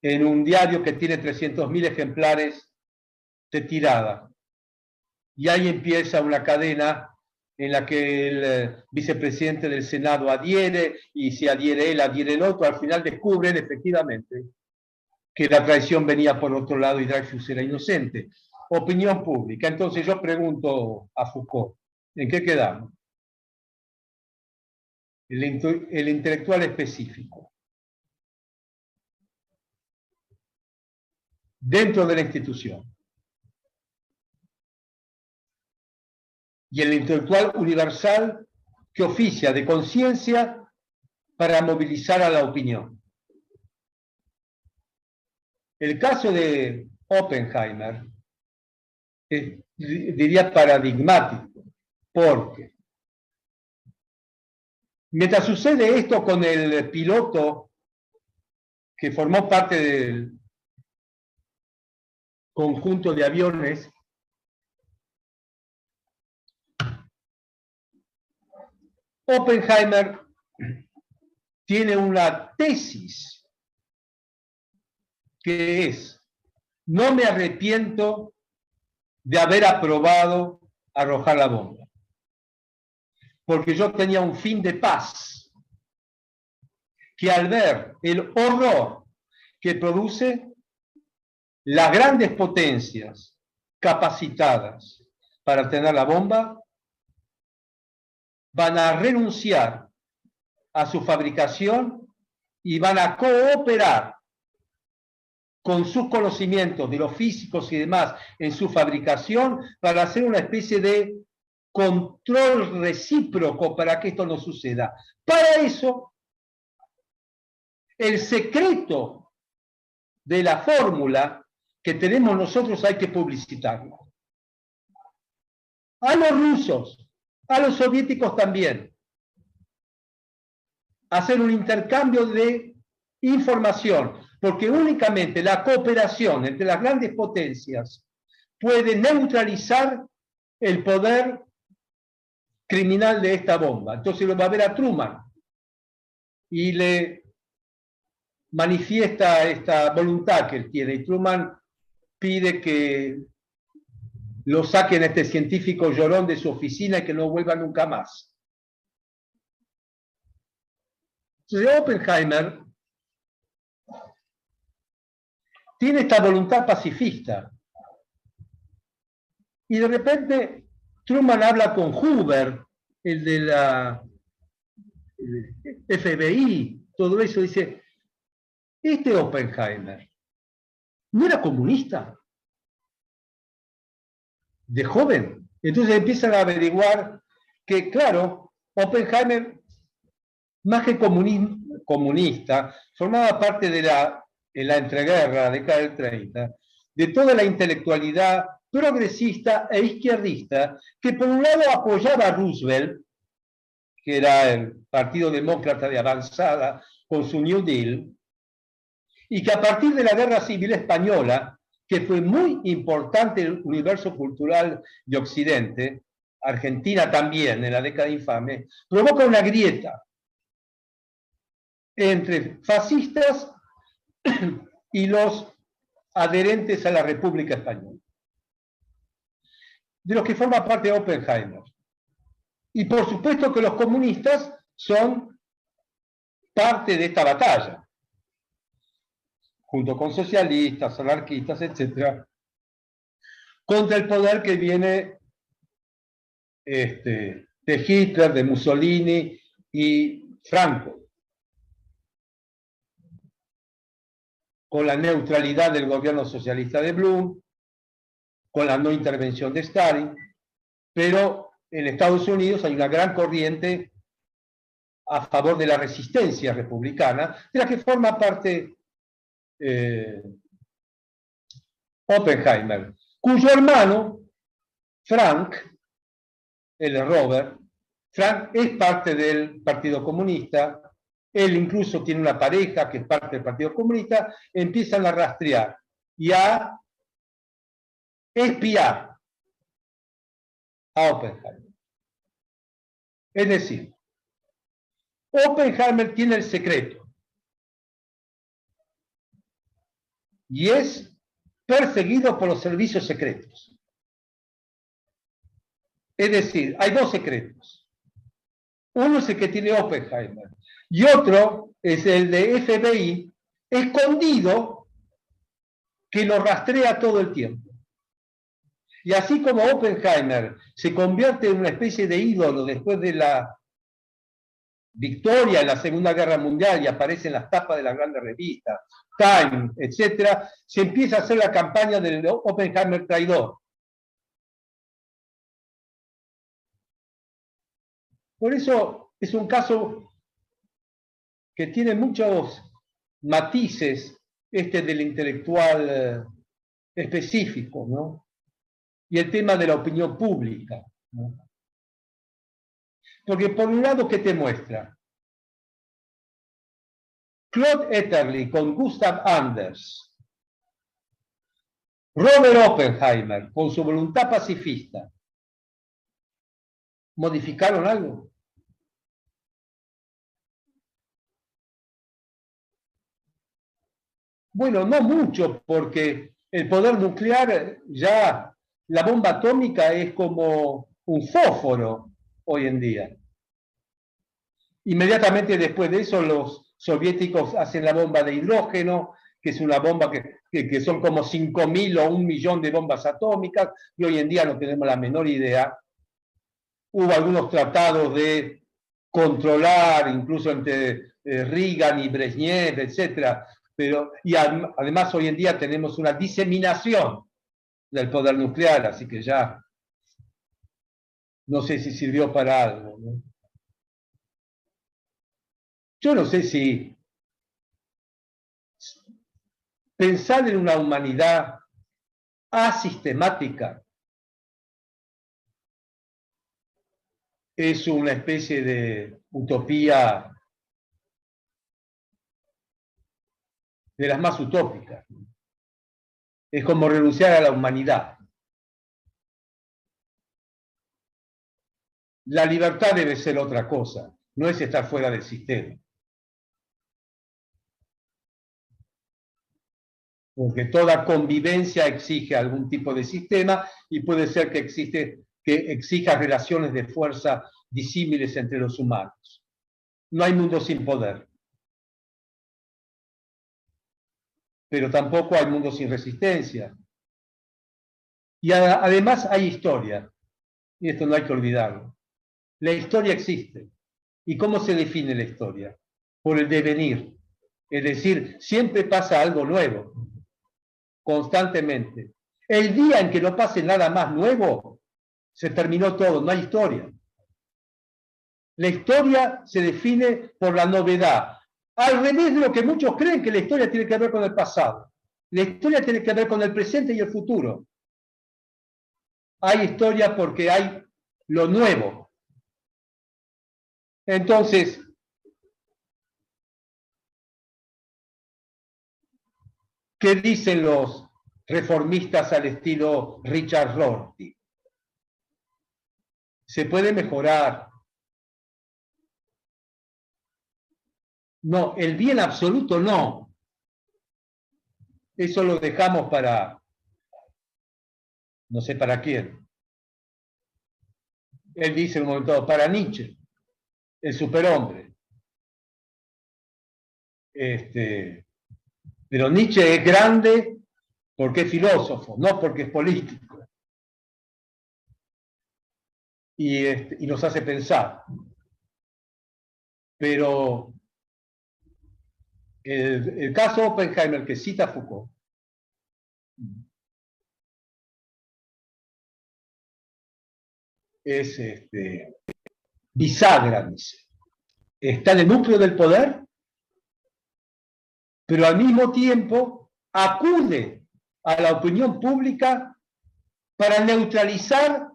en un diario que tiene 300.000 ejemplares de tirada. Y ahí empieza una cadena en la que el vicepresidente del Senado adhiere, y si adhiere él, adhiere el otro. Al final descubren efectivamente que la traición venía por otro lado y Dreyfus era inocente. Opinión pública. Entonces yo pregunto a Foucault, ¿en qué quedamos? El intelectual específico. Dentro de la institución. Y el intelectual universal que oficia de conciencia para movilizar a la opinión. El caso de Oppenheimer diría paradigmático, porque mientras sucede esto con el piloto que formó parte del conjunto de aviones, Oppenheimer tiene una tesis que es: no me arrepiento de haber aprobado arrojar la bomba, porque yo tenía un fin de paz, que al ver el horror que produce las grandes potencias capacitadas para tener la bomba van a renunciar a su fabricación y van a cooperar con sus conocimientos de los físicos y demás en su fabricación para hacer una especie de control recíproco para que esto no suceda. Para eso, el secreto de la fórmula que tenemos nosotros hay que publicitarlo. A los rusos, a los soviéticos también. Hacer un intercambio de información, porque únicamente la cooperación entre las grandes potencias puede neutralizar el poder criminal de esta bomba. Entonces lo va a ver a Truman y le manifiesta esta voluntad que él tiene, y Truman pide que lo saquen a este científico llorón de su oficina y que no vuelva nunca más. Entonces Oppenheimer tiene esta voluntad pacifista y de repente Truman habla con Hoover, el de la FBI, todo eso, dice, este Oppenheimer no era comunista de joven. Entonces empiezan a averiguar que, claro, Oppenheimer, más que comunista, formaba parte de en la entreguerra, la década del 30, de toda la intelectualidad progresista e izquierdista que por un lado apoyaba a Roosevelt, que era el Partido Demócrata de avanzada con su New Deal, y que a partir de la Guerra Civil Española, que fue muy importante en el universo cultural de Occidente, Argentina también en la década infame, provoca una grieta entre fascistas y los adherentes a la República Española, de los que forma parte Oppenheimer. Y por supuesto que los comunistas son parte de esta batalla, junto con socialistas, anarquistas, etc., contra el poder que viene de Hitler, de Mussolini y Franco, con la neutralidad del gobierno socialista de Blum, con la no intervención de Stalin, pero en Estados Unidos hay una gran corriente a favor de la resistencia republicana, de la que forma parte Oppenheimer, cuyo hermano, Frank, el Robert, Frank es parte del Partido Comunista, él incluso tiene una pareja que es parte del Partido Comunista, empiezan a rastrear y a espiar a Oppenheimer. Es decir, Oppenheimer tiene el secreto y es perseguido por los servicios secretos. Es decir, hay dos secretos. Uno es el que tiene Oppenheimer y otro es el de FBI escondido que lo rastrea todo el tiempo. Y así como Oppenheimer se convierte en una especie de ídolo después de la victoria en la Segunda Guerra Mundial y aparece en las tapas de las grandes revistas, Time, etc., se empieza a hacer la campaña del Oppenheimer traidor. Por eso es un caso que tiene muchos matices, del intelectual específico, ¿no? Y el tema de la opinión pública, ¿no? Porque por un lado, ¿qué te muestra? Claude Etterly con Gustav Anders, Robert Oppenheimer con su voluntad pacifista, ¿modificaron algo? Bueno, no mucho, porque el poder nuclear ya, la bomba atómica es como un fósforo hoy en día. Inmediatamente después de eso los soviéticos hacen la bomba de hidrógeno, que es una bomba que que son como 5.000 o 1 millón de bombas atómicas, y hoy en día no tenemos la menor idea. Hubo algunos tratados de controlar, incluso entre Reagan y Brezhnev, etc. Y además hoy en día tenemos una diseminación del poder nuclear, así que ya no sé si sirvió para algo, ¿no? Yo no sé si pensar en una humanidad asistemática es una especie de utopía de las más utópicas. Es como renunciar a la humanidad. La libertad debe ser otra cosa, no es estar fuera del sistema. Porque toda convivencia exige algún tipo de sistema y puede ser que exija relaciones de fuerza disímiles entre los humanos. No hay mundo sin poder. Pero tampoco hay mundo sin resistencia. Y además hay historia. Y esto no hay que olvidarlo. La historia existe. ¿Y cómo se define la historia? Por el devenir. Es decir, siempre pasa algo nuevo. Constantemente. El día en que no pase nada más nuevo, se terminó todo, no hay historia. La historia se define por la novedad. Al revés de lo que muchos creen, que la historia tiene que ver con el pasado. La historia tiene que ver con el presente y el futuro. Hay historia porque hay lo nuevo. Entonces, ¿qué dicen los reformistas al estilo Richard Rorty? ¿Se puede mejorar? No, el bien absoluto no. Eso lo dejamos para, no sé para quién. Él dice en un momento dado, para Nietzsche, el superhombre. Pero Nietzsche es grande porque es filósofo, no porque es político. Y nos hace pensar. Pero el caso Oppenheimer que cita Foucault es bisagra, dice. Está en el núcleo del poder, pero al mismo tiempo acude a la opinión pública para neutralizar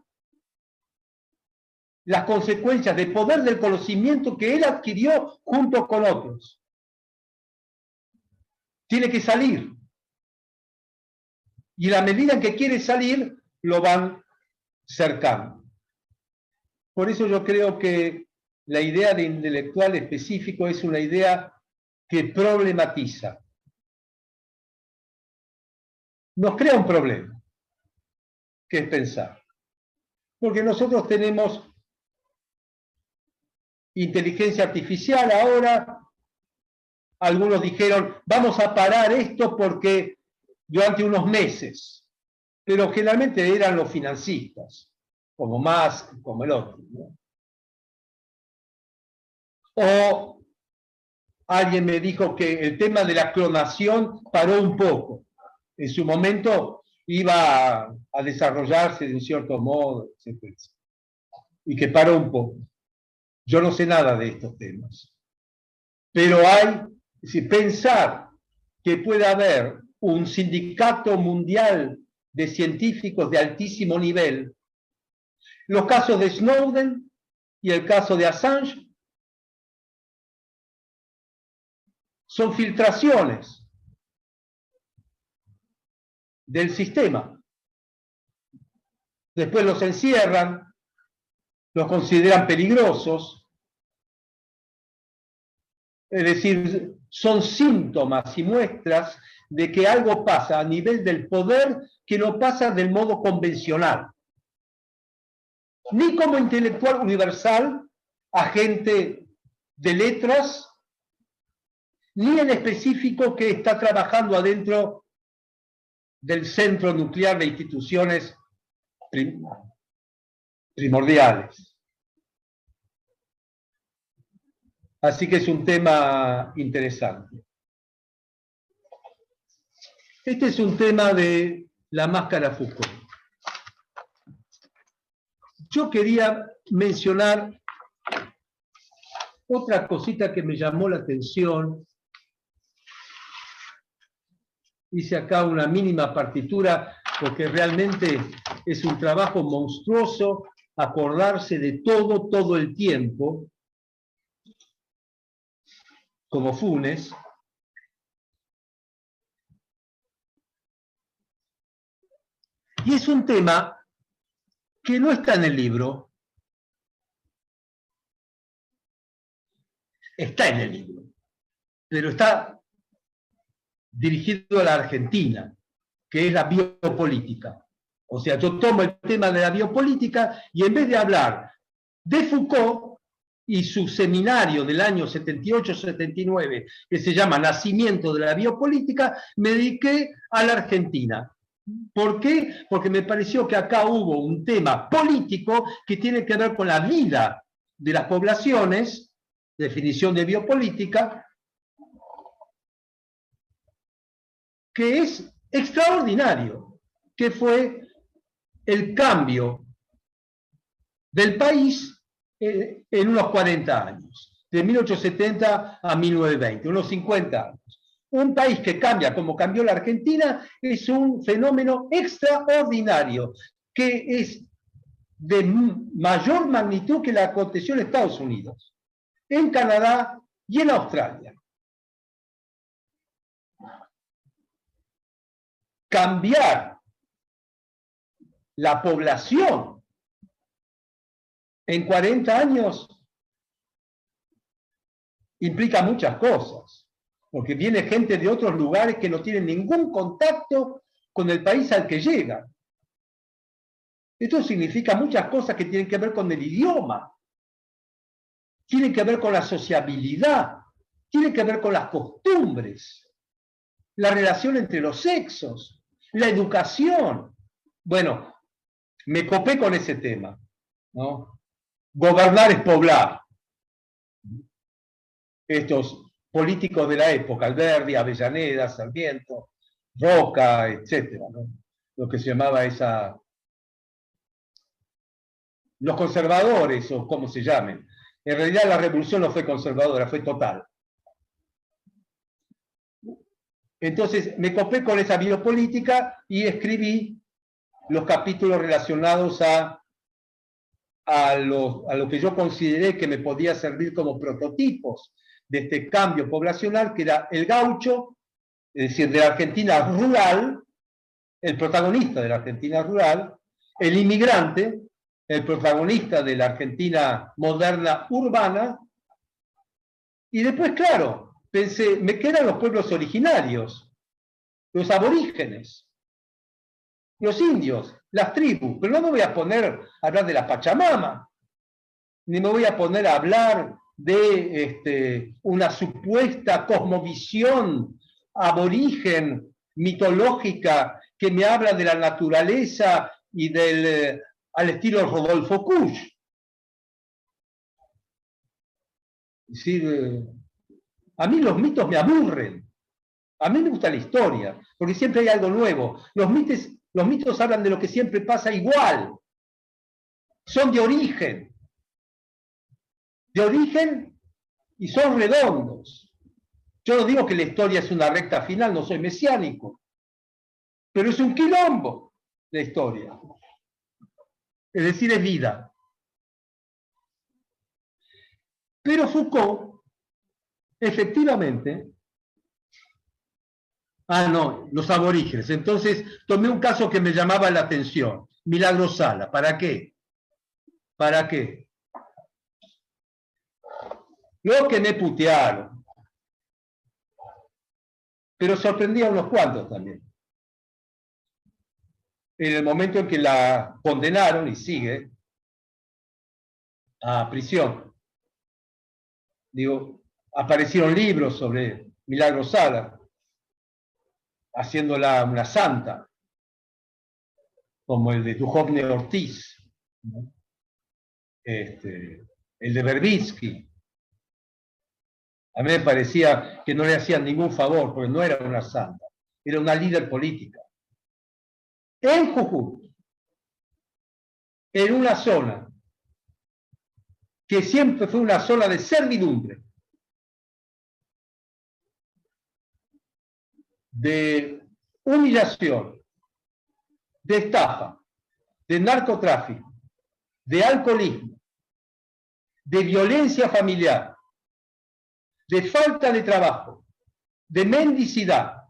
las consecuencias de poder del conocimiento que él adquirió junto con otros. Tiene que salir. Y a la medida en que quiere salir, lo van cercando. Por eso yo creo que la idea de intelectual específico es una idea que problematiza. Nos crea un problema, que es pensar. Porque nosotros tenemos inteligencia artificial ahora. Algunos dijeron, vamos a parar esto porque durante unos meses. Pero generalmente eran los financistas, como Musk, como el otro, ¿no? O alguien me dijo que el tema de la clonación paró un poco. En su momento iba a desarrollarse de un cierto modo, etc. Y que paró un poco. Yo no sé nada de estos temas. Pero pensar que puede haber un sindicato mundial de científicos de altísimo nivel, los casos de Snowden y el caso de Assange son filtraciones del sistema. Después los encierran, los consideran peligrosos. Es decir, son síntomas y muestras de que algo pasa a nivel del poder que no pasa del modo convencional. Ni como intelectual universal, agente de letras, ni en específico que está trabajando adentro del centro nuclear de instituciones primordiales. Así que es un tema interesante. Este es un tema de la máscara Foucault. Yo quería mencionar otra cosita que me llamó la atención. Hice acá una mínima partitura porque realmente es un trabajo monstruoso acordarse de todo el tiempo, como Funes. Y es un tema que no está en el libro. Está en el libro, pero está dirigido a la Argentina, que es la biopolítica. O sea, yo tomo el tema de la biopolítica y en vez de hablar de Foucault y su seminario del año 78-79, que se llama Nacimiento de la Biopolítica, me dediqué a la Argentina. ¿Por qué? Porque me pareció que acá hubo un tema político que tiene que ver con la vida de las poblaciones, definición de biopolítica, que es extraordinario, que fue el cambio del país en unos 40 años, de 1870 a 1920, unos 50 años. Un país que cambia como cambió la Argentina es un fenómeno extraordinario, que es de mayor magnitud que la aconteció en Estados Unidos, en Canadá y en Australia. Cambiar la población en 40 años implica muchas cosas, porque viene gente de otros lugares que no tienen ningún contacto con el país al que llegan. Esto significa muchas cosas que tienen que ver con el idioma, tienen que ver con la sociabilidad, tienen que ver con las costumbres, la relación entre los sexos, la educación. Bueno, me copé con ese tema, ¿no? Gobernar es poblar. Estos políticos de la época, Alberdi, Avellaneda, Sarmiento, Roca, etcétera, ¿no? Lo que se llamaba esa... Los conservadores, o como se llamen. En realidad la revolución no fue conservadora, fue total. Entonces me copé con esa biopolítica y escribí los capítulos relacionados a lo que yo consideré que me podía servir como prototipos de este cambio poblacional, que era el gaucho, es decir, de la Argentina rural, el protagonista de la Argentina rural, el inmigrante, el protagonista de la Argentina moderna urbana, y después, claro, pensé, me quedan los pueblos originarios, los aborígenes, los indios, las tribus, pero no me voy a poner a hablar de la Pachamama, ni me voy a poner a hablar de una supuesta cosmovisión aborigen, mitológica, que me habla de la naturaleza y del al estilo Rodolfo Kusch. Es decir, a mí los mitos me aburren. A mí me gusta la historia, porque siempre hay algo nuevo. Los mitos hablan de lo que siempre pasa igual. Son de origen y son redondos. Yo no digo que la historia es una recta final, no soy mesiánico, pero es un quilombo la historia. Es decir, es vida. Pero Foucault, efectivamente, no, los aborígenes. Entonces tomé un caso que me llamaba la atención. Milagro Sala. ¿Para qué? ¿Para qué? Luego que me putearon. Pero sorprendí a unos cuantos también. En el momento en que la condenaron, y sigue, a prisión. Digo, aparecieron libros sobre Milagro Sala, haciéndola una santa. como el de Duhovne Ortiz, ¿no? El de Verbitsky. A mí me parecía que no le hacían ningún favor, porque no era una santa, era una líder política. En Jujuy, en una zona que siempre fue una zona de servidumbre, de humillación, de estafa, de narcotráfico, de alcoholismo, de violencia familiar, de falta de trabajo, de mendicidad.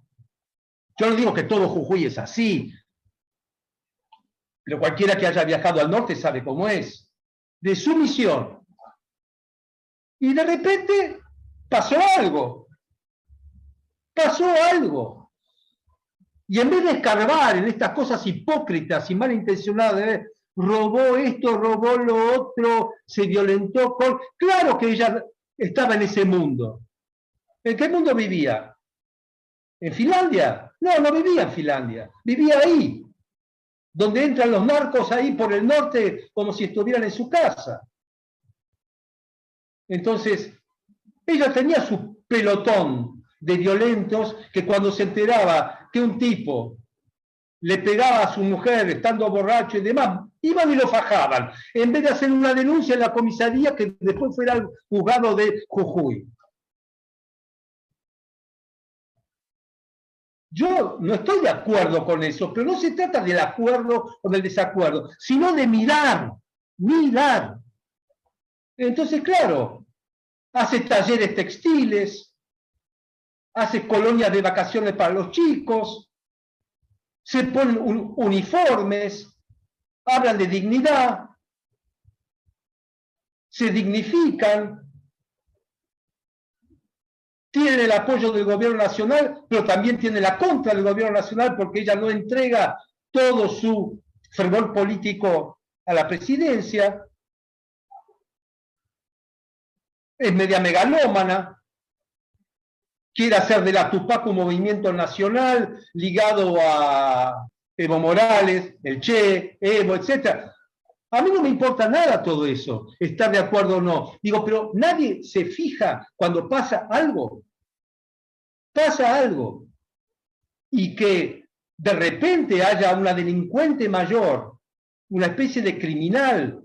Yo no digo que todo Jujuy es así, pero cualquiera que haya viajado al norte sabe cómo es. De sumisión. Y de repente pasó algo. Pasó algo. Y en vez de escarbar en estas cosas hipócritas y malintencionadas, robó esto, robó lo otro, se violentó con... Claro que ella estaba en ese mundo. ¿En qué mundo vivía? ¿En Finlandia? No, no vivía en Finlandia. Vivía ahí, donde entran los narcos ahí por el norte como si estuvieran en su casa. Entonces, ella tenía su pelotón de violentos que cuando se enteraba que un tipo le pegaba a su mujer estando borracho y demás, iban y lo fajaban, en vez de hacer una denuncia en la comisaría que después fuera al juzgado de Jujuy. Yo no estoy de acuerdo con eso, pero no se trata del acuerdo o del desacuerdo, sino de mirar, mirar. Entonces, claro, hace talleres textiles, hace colonias de vacaciones para los chicos, se ponen uniformes, hablan de dignidad, se dignifican, tienen el apoyo del gobierno nacional, pero también tiene la contra del gobierno nacional porque ella no entrega todo su fervor político a la presidencia. Es media megalómana, quiere hacer de la Tupac un movimiento nacional ligado a Evo Morales, el Che, Evo, etc. A mí no me importa nada todo eso, estar de acuerdo o no. Digo, pero nadie se fija cuando pasa algo. Pasa algo. Y que de repente haya una delincuente mayor, una especie de criminal,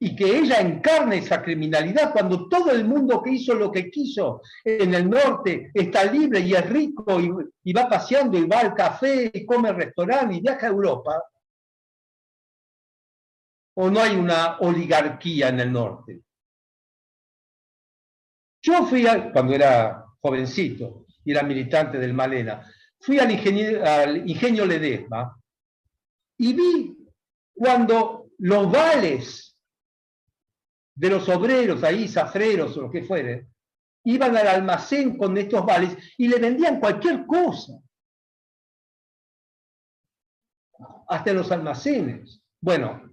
y que ella encarne esa criminalidad cuando todo el mundo que hizo lo que quiso en el norte está libre y es rico y va paseando y va al café y come en restaurante y viaja a Europa. ¿O no hay una oligarquía en el norte? Yo fui, cuando era jovencito y era militante del Malena, fui al ingenio Ledesma y vi cuando los vales de los obreros, ahí, zafreros o lo que fuere, iban al almacén con estos vales y le vendían cualquier cosa. Hasta en los almacenes. Bueno,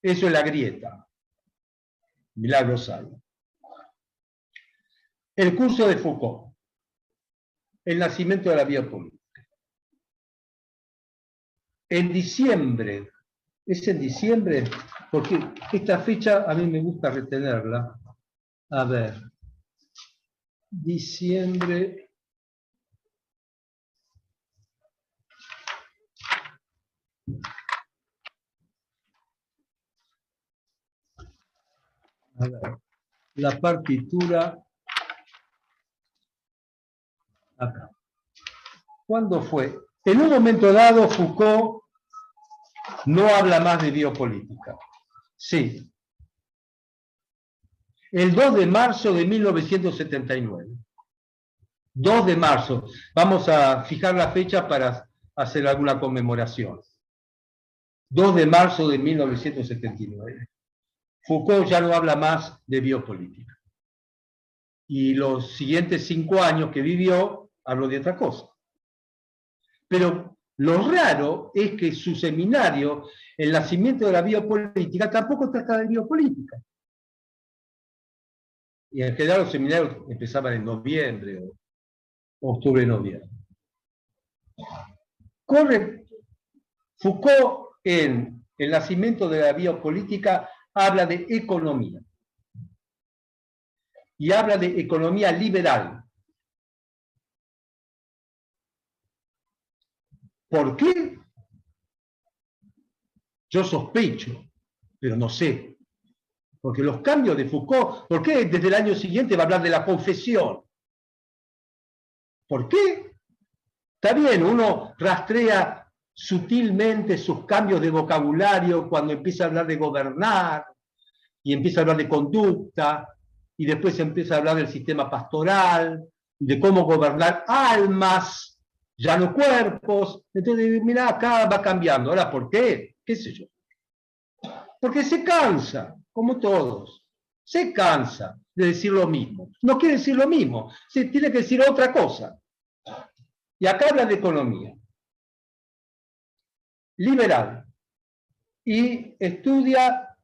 eso es la grieta. Milagro salvo. El curso de Foucault. El nacimiento de la biopolítica. En diciembre, es en diciembre, porque esta fecha a mí me gusta retenerla. A ver, diciembre. A ver, la partitura. Acá. ¿Cuándo fue? En un momento dado, Foucault no habla más de biopolítica. Sí. El 2 de marzo de 1979. 2 de marzo. Vamos a fijar la fecha para hacer alguna conmemoración. 2 de marzo de 1979. Foucault ya no habla más de biopolítica. Y los siguientes 5 años que vivió, habló de otra cosa. Pero lo raro es que su seminario, El nacimiento de la biopolítica, tampoco trata de biopolítica. Y en general los seminarios empezaban en noviembre o octubre-noviembre. Foucault, en El nacimiento de la biopolítica, habla de economía. Y habla de economía liberal. ¿Por qué? Yo sospecho, pero no sé. Porque los cambios de Foucault, ¿por qué desde el año siguiente va a hablar de la confesión? ¿Por qué? Está bien, uno rastrea sutilmente sus cambios de vocabulario cuando empieza a hablar de gobernar, y empieza a hablar de conducta, y después empieza a hablar del sistema pastoral, de cómo gobernar almas, ya no cuerpos. Entonces, mira, acá va cambiando. Ahora, ¿por qué? ¿Qué sé yo? Porque se cansa, como todos. Se cansa de decir lo mismo. No quiere decir lo mismo, se tiene que decir otra cosa. Y acá habla de economía liberal. Y estudia,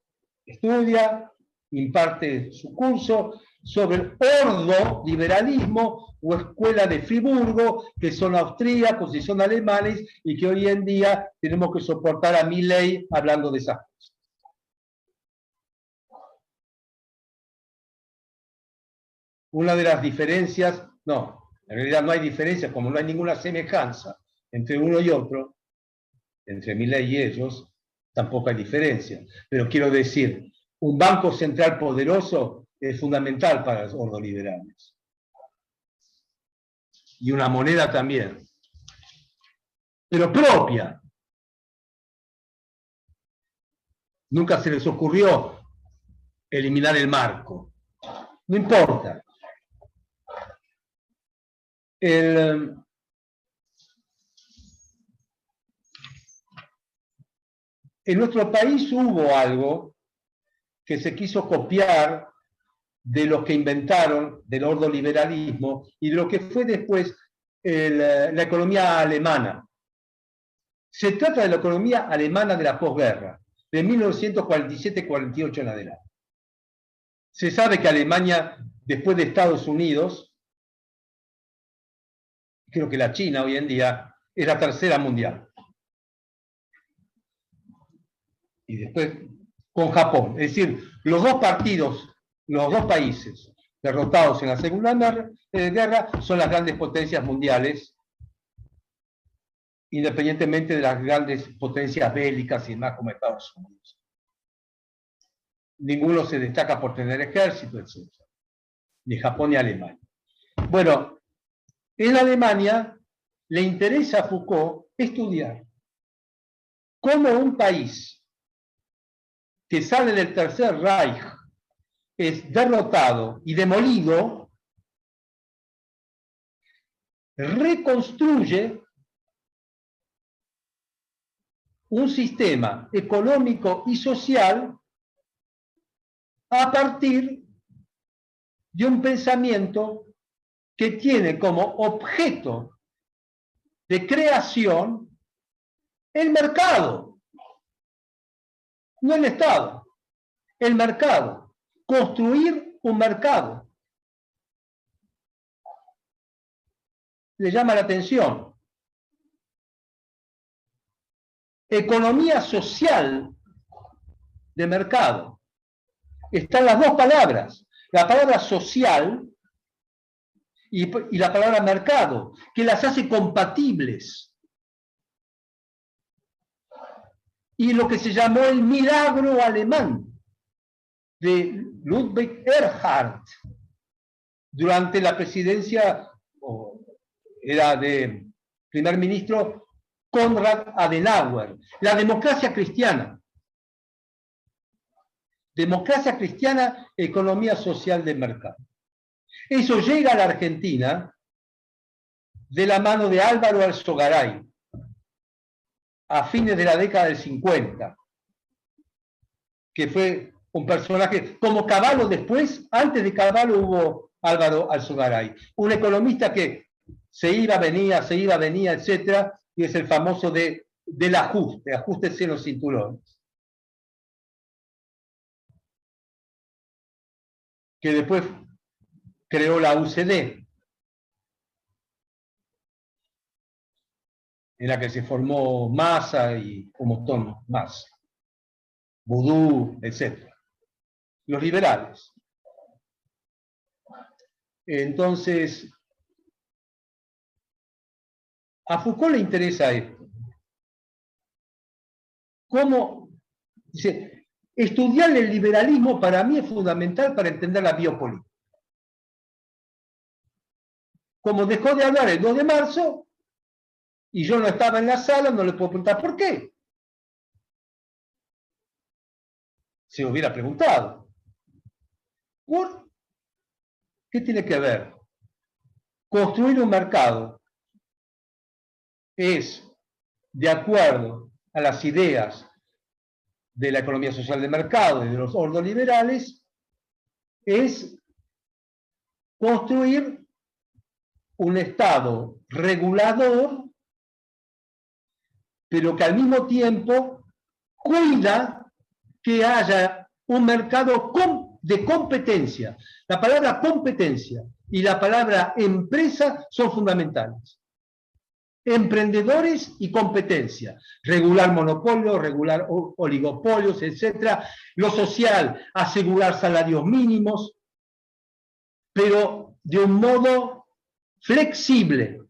imparte su curso sobre el ordo-liberalismo o escuela de Friburgo, que son austríacos y son alemanes, y que hoy en día tenemos que soportar a Milley hablando de esas cosas. Una de las diferencias, no, en realidad no hay diferencias, como no hay ninguna semejanza entre uno y otro, entre Milley y ellos, tampoco hay diferencia. Pero quiero decir, un banco central poderoso es fundamental para los ordoliberales. Y una moneda también. Pero propia. Nunca se les ocurrió eliminar el marco. No importa. En nuestro país hubo algo que se quiso copiar de los que inventaron del ordoliberalismo y de lo que fue después la economía alemana. Se trata de la economía alemana de la posguerra, de 1947-48 en adelante. Se sabe que Alemania, después de Estados Unidos, creo que la China hoy en día, es la tercera mundial. Y después con Japón. Es decir, los dos países derrotados en la Segunda Guerra son las grandes potencias mundiales, independientemente de las grandes potencias bélicas y demás como Estados Unidos. Ninguno se destaca por tener ejército, etc. Ni Japón ni Alemania. Bueno, en Alemania le interesa a Foucault estudiar cómo un país que sale del Tercer Reich es derrotado y demolido, reconstruye un sistema económico y social a partir de un pensamiento que tiene como objeto de creación el mercado, no el Estado, el mercado, construir un mercado. Le llama la atención. Economía social de mercado. Están las dos palabras, la palabra social y la palabra mercado, que las hace compatibles. Y lo que se llamó el milagro alemán de Ludwig Erhard durante la presidencia, era de primer ministro Konrad Adenauer, la democracia cristiana. Democracia cristiana, economía social de mercado. Eso llega a la Argentina de la mano de Álvaro Alzogaray, a fines de la década del 50, que fue un personaje, como Cavallo después, antes de Cavallo hubo Álvaro Alzogaray, un economista que se iba, venía, etc., y es el famoso del ajuste, ajústese los cinturones. Que después creó la UCD. en la que se formó Massa y un montón más, Vudú, etc. Los liberales. Entonces, a Foucault le interesa esto. ¿Cómo? Dice, estudiar el liberalismo para mí es fundamental para entender la biopolítica. Como dejó de hablar el 2 de marzo, y yo no estaba en la sala, no le puedo preguntar por qué. Se hubiera preguntado. ¿Por qué tiene que ver? Construir un mercado es, de acuerdo a las ideas de la economía social de mercado y de los ordoliberales, es construir un Estado regulador, pero que al mismo tiempo cuida que haya un mercado de competencia. La palabra competencia y la palabra empresa son fundamentales. Emprendedores y competencia. Regular monopolios, regular oligopolios, etc. Lo social, asegurar salarios mínimos, pero de un modo flexible.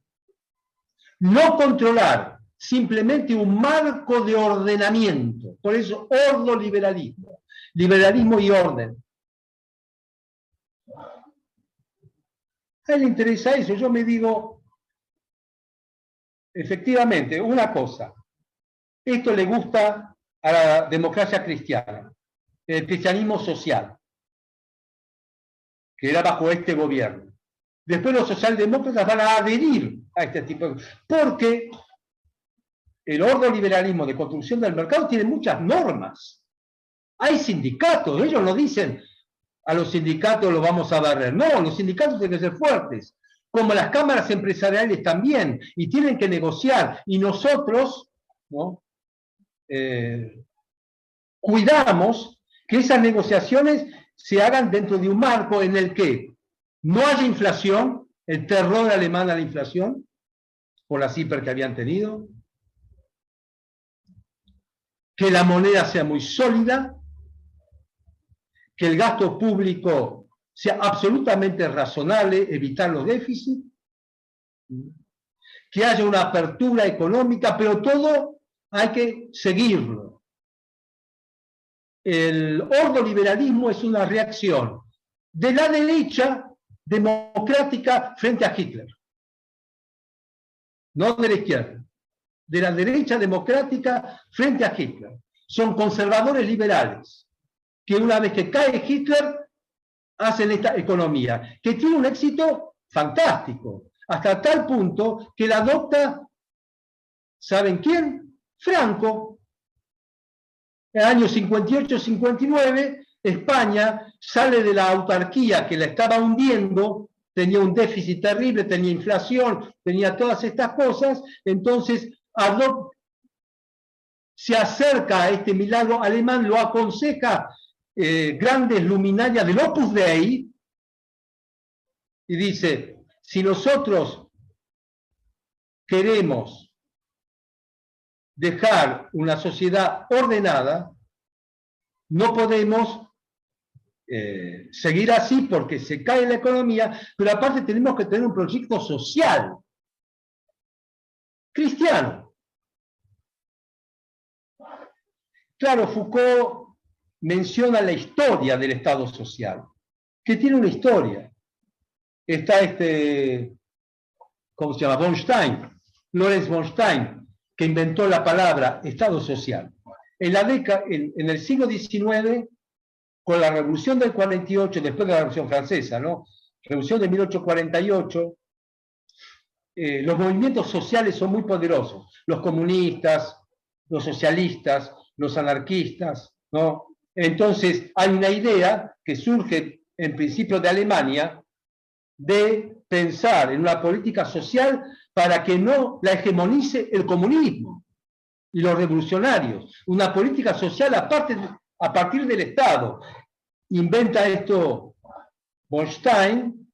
No controlar, simplemente un marco de ordenamiento. Por eso, ordoliberalismo. Liberalismo y orden. A él le interesa eso. Yo me digo, efectivamente, una cosa. Esto le gusta a la democracia cristiana, el cristianismo social, que era bajo este gobierno. Después los socialdemócratas van a adherir a este tipo de cosas, porque el ordoliberalismo de construcción del mercado tiene muchas normas. Hay sindicatos, ellos no dicen a los sindicatos los vamos a barrer. No, los sindicatos tienen que ser fuertes, como las cámaras empresariales también, y tienen que negociar. Y nosotros, ¿no? Cuidamos que esas negociaciones se hagan dentro de un marco en el que no haya inflación, el terror alemán a la inflación, por la hiper que habían tenido, que la moneda sea muy sólida, que el gasto público sea absolutamente razonable, evitar los déficits, que haya una apertura económica, pero todo hay que seguirlo. El ordoliberalismo es una reacción de la derecha democrática frente a Hitler, no de la izquierda, de la derecha democrática frente a Hitler. Son conservadores liberales, que una vez que cae Hitler, hacen esta economía, que tiene un éxito fantástico, hasta tal punto que la adopta, ¿saben quién? Franco. En el año 58-59, España sale de la autarquía que la estaba hundiendo, tenía un déficit terrible, tenía inflación, tenía todas estas cosas, entonces se acerca a este milagro alemán, lo aconseja grandes luminarias del Opus Dei, y dice, si nosotros queremos dejar una sociedad ordenada, no podemos seguir así porque se cae la economía, pero aparte tenemos que tener un proyecto social, cristiano. Claro, Foucault menciona la historia del Estado social, que tiene una historia. Está ¿cómo se llama? Von Stein, Lorenz von Stein, que inventó la palabra Estado social. En el siglo XIX, con la Revolución del 48, después de la Revolución Francesa, ¿no? Revolución de 1848, los movimientos sociales son muy poderosos. Los comunistas, los socialistas, los anarquistas, ¿no? Entonces, hay una idea que surge en principio de Alemania de pensar en una política social para que no la hegemonice el comunismo y los revolucionarios. Una política social a partir del Estado. Inventa esto von Stein.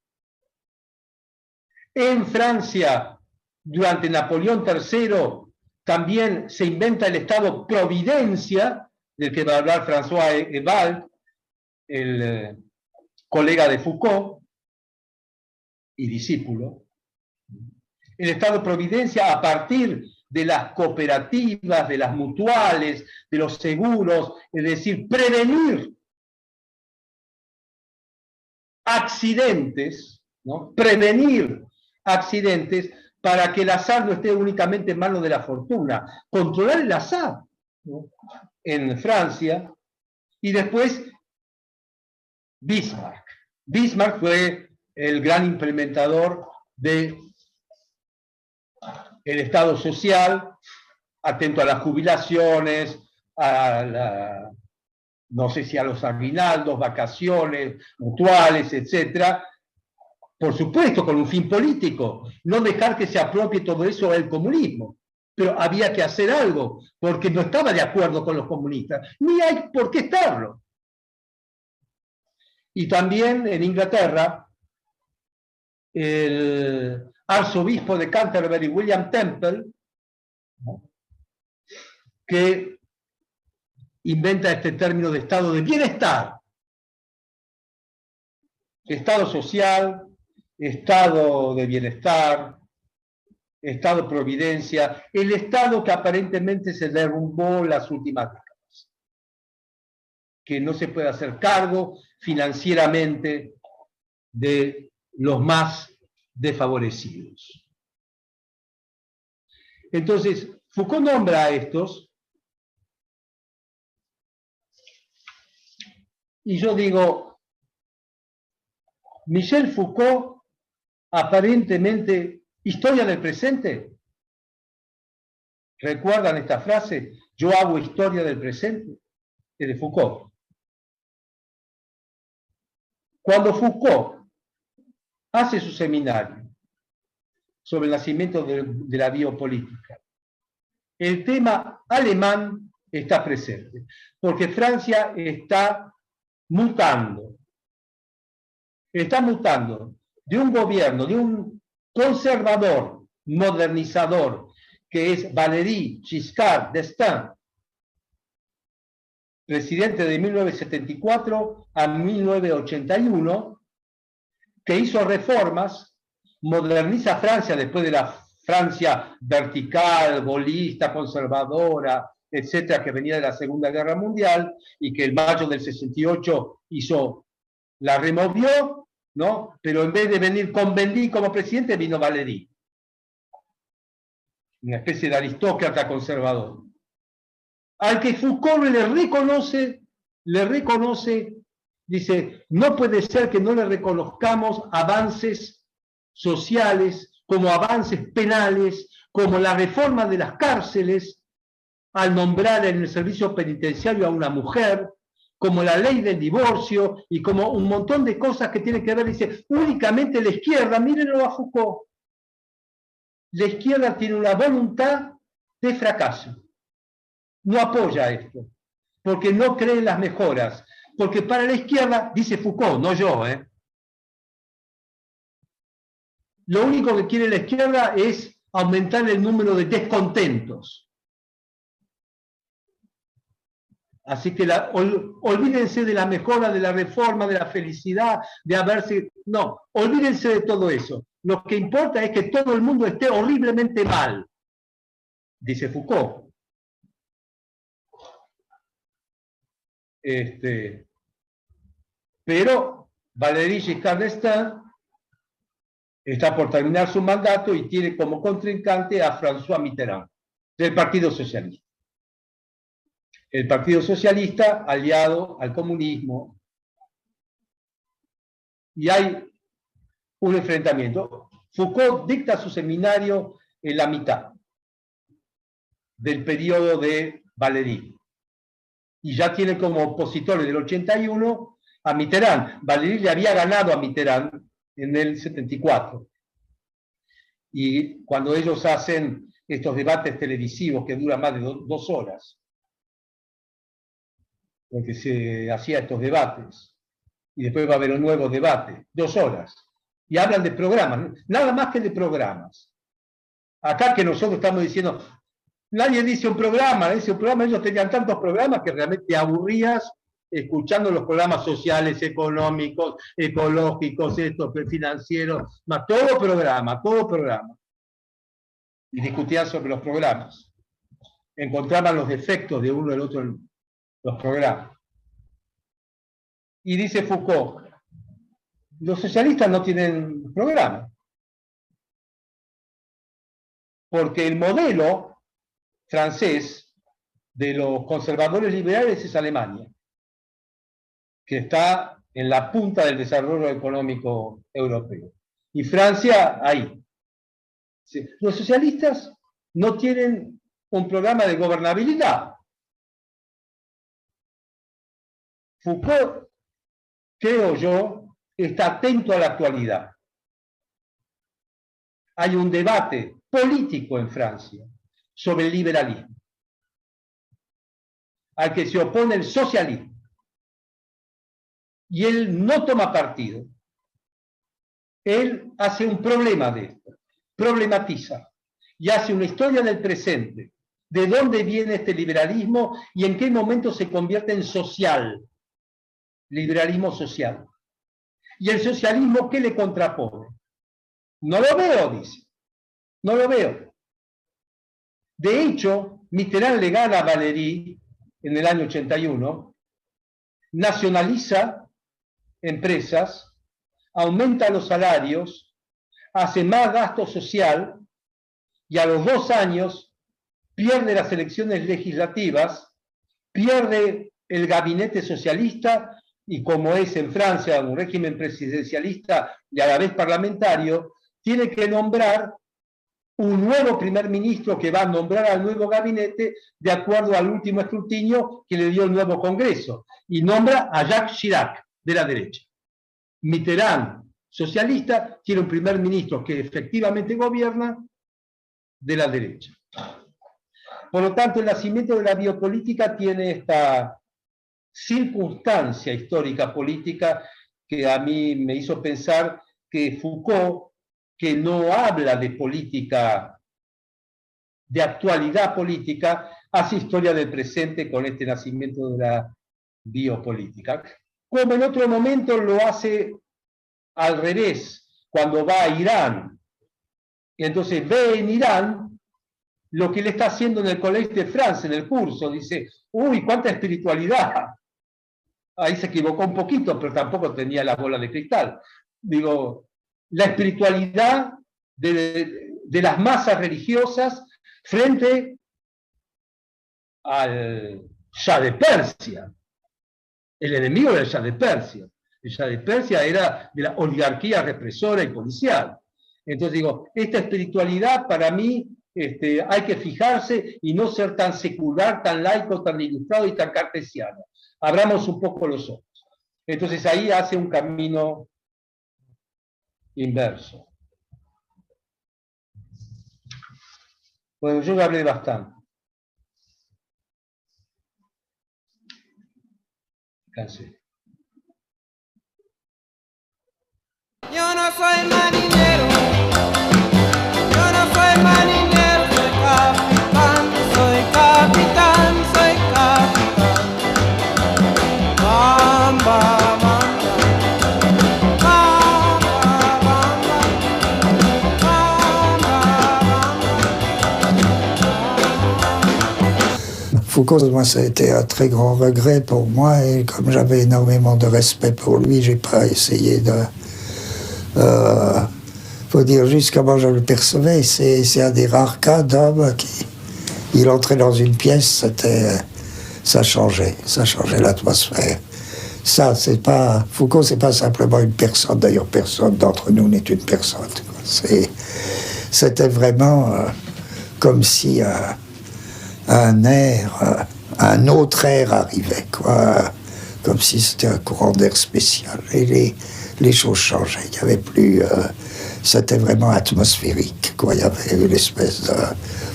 En Francia, durante Napoleón III, También se inventa el Estado Providencia, del que va a hablar François Ebald, el colega de Foucault y discípulo. El Estado Providencia a partir de las cooperativas, de las mutuales, de los seguros, es decir, prevenir accidentes, ¿no? Prevenir accidentes para que el azar no esté únicamente en manos de la fortuna, controlar el azar, ¿no? En Francia, y después Bismarck. Bismarck fue el gran implementador del Estado social, atento a las jubilaciones, no sé si a los aguinaldos, vacaciones, mutuales, etc. Por supuesto, con un fin político, no dejar que se apropie todo eso del comunismo. Pero había que hacer algo, porque no estaba de acuerdo con los comunistas, ni hay por qué estarlo. Y también en Inglaterra, el arzobispo de Canterbury, William Temple, que inventa este término de estado de bienestar. Estado social, estado de bienestar, estado de providencia, el estado que aparentemente se derrumbó en las últimas décadas, que no se puede hacer cargo financieramente de los más desfavorecidos. Entonces, Foucault nombra a estos, y yo digo, Michel Foucault, aparentemente, historia del presente. ¿Recuerdan esta frase? Yo hago historia del presente. Es de Foucault. Cuando Foucault hace su seminario sobre el nacimiento de la biopolítica, el tema alemán está presente, porque Francia está mutando de un gobierno, de un conservador, modernizador, que es Valéry Giscard d'Estaing, presidente de 1974 a 1981, que hizo reformas, moderniza Francia después de la Francia vertical, golista, conservadora, etcétera, que venía de la Segunda Guerra Mundial y que en mayo del 68 la removió, ¿no? Pero en vez de venir con Bendy como presidente, vino Valéry, una especie de aristócrata conservador, al que Foucault le reconoce, dice, no puede ser que no le reconozcamos avances sociales, como avances penales, como la reforma de las cárceles, al nombrar en el servicio penitenciario a una mujer, como la ley del divorcio, y como un montón de cosas que tienen que ver, dice, únicamente la izquierda, mírenlo a Foucault, la izquierda tiene una voluntad de fracaso, no apoya esto, porque no cree en las mejoras, porque para la izquierda, dice Foucault, no yo, lo único que quiere la izquierda es aumentar el número de descontentos. Así que olvídense de la mejora, de la reforma, de la felicidad, de haberse... No, olvídense de todo eso. Lo que importa es que todo el mundo esté horriblemente mal, dice Foucault. Pero Valéry Giscard d'Estaing está por terminar su mandato y tiene como contrincante a François Mitterrand, del Partido Socialista. El Partido Socialista aliado al comunismo. Y hay un enfrentamiento. Foucault dicta su seminario en la mitad del periodo de Valéry. Y ya tiene como opositor en el 81 a Mitterrand. Valéry le había ganado a Mitterrand en el 74. Y cuando ellos hacen estos debates televisivos que duran más de 2 horas, porque se hacía estos debates, y después va a haber un nuevo debate, 2 horas, y hablan de programas, nada más que de programas. Acá que nosotros estamos diciendo, Nadie dice un programa, ellos tenían tantos programas que realmente te aburrías escuchando los programas sociales, económicos, ecológicos, estos financieros, más todo programa. Y discutían sobre los programas. Encontraban los defectos de uno y del otro en los programas. Y dice Foucault, los socialistas no tienen programa. Porque el modelo francés de los conservadores liberales es Alemania, que está en la punta del desarrollo económico europeo. Y Francia, ahí. Los socialistas no tienen un programa de gobernabilidad. Foucault, creo yo, está atento a la actualidad. Hay un debate político en Francia sobre el liberalismo, al que se opone el socialismo. Y él no toma partido. Él hace un problema de esto, problematiza y hace una historia del presente, de dónde viene este liberalismo y en qué momento se convierte en social, liberalismo social. Y el socialismo, ¿qué le contrapone? No lo veo, dice. No lo veo. De hecho, Mitterrand le gana a Valéry en el año 81, nacionaliza empresas, aumenta los salarios, hace más gasto social y a los 2 años pierde las elecciones legislativas, pierde el gabinete socialista y como es en Francia un régimen presidencialista y a la vez parlamentario, tiene que nombrar un nuevo primer ministro que va a nombrar al nuevo gabinete de acuerdo al último escrutinio que le dio el nuevo Congreso y nombra a Jacques Chirac de la derecha. Mitterrand, socialista, tiene un primer ministro que efectivamente gobierna de la derecha. Por lo tanto, el nacimiento de la biopolítica tiene esta circunstancia histórica política que a mí me hizo pensar que Foucault, que no habla de política, de actualidad política, hace historia del presente con este nacimiento de la biopolítica. Como en otro momento lo hace al revés, cuando va a Irán. Y entonces ve en Irán lo que él está haciendo en el Collège de France, en el curso. Dice, uy, cuánta espiritualidad. Ahí se equivocó un poquito, pero tampoco tenía la bola de cristal. Digo, la espiritualidad de las masas religiosas frente al Shah de Persia, el enemigo del Shah de Persia. El Shah de Persia era de la oligarquía represora y policial. Entonces digo, esta espiritualidad para mí hay que fijarse y no ser tan secular, tan laico, tan ilustrado y tan cartesiano. Abramos un poco los ojos. Entonces ahí hace un camino inverso. Bueno, yo hablé bastante. Cansé. Yo no soy marinero, yo no soy marinero, soy capitán, soy capitán, soy capitán. Bamba, bamba, bamba, bamba, bamba. Foucault, moi, ça a été un très grand regret pour moi et comme j'avais énormément de respect pour lui, j'ai pas essayé de... faut dire juste comment je le percevais. C'est un des rares cas d'homme qui... Il entrait dans une pièce, ça changeait l'atmosphère. Ça, c'est pas... Foucault, c'est pas simplement une personne. D'ailleurs, personne d'entre nous n'est une personne. C'était vraiment comme si un air, un autre air arrivait, quoi. Comme si c'était un courant d'air spécial. Et les choses changeaient. Il n'y avait plus... c'était vraiment atmosphérique, quoi. Il y avait une espèce de...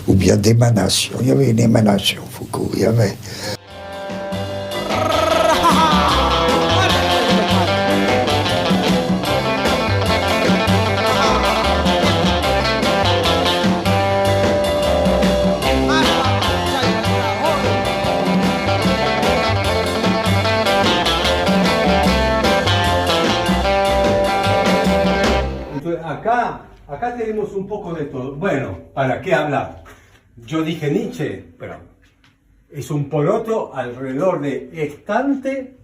ou bien d'émanation. Il y avait une émanation, Foucault. Il y avait... Acá tenemos un poco de todo. Bueno, ¿para qué hablar? Yo dije Nietzsche, pero es un poroto alrededor de estante,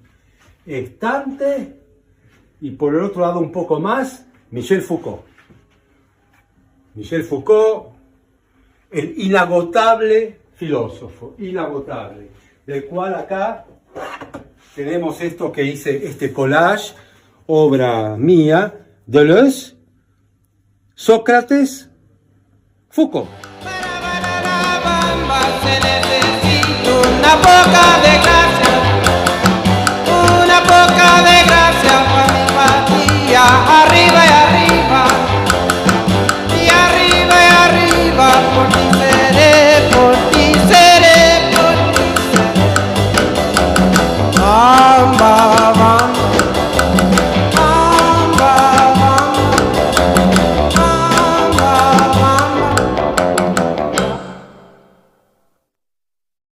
y por el otro lado un poco más, Michel Foucault. Michel Foucault, el inagotable filósofo, inagotable, del cual acá tenemos esto que hice, este collage, obra mía, Deleuze, Sócrates, Foucault. Ba, ba, ba, ba, ba, ba,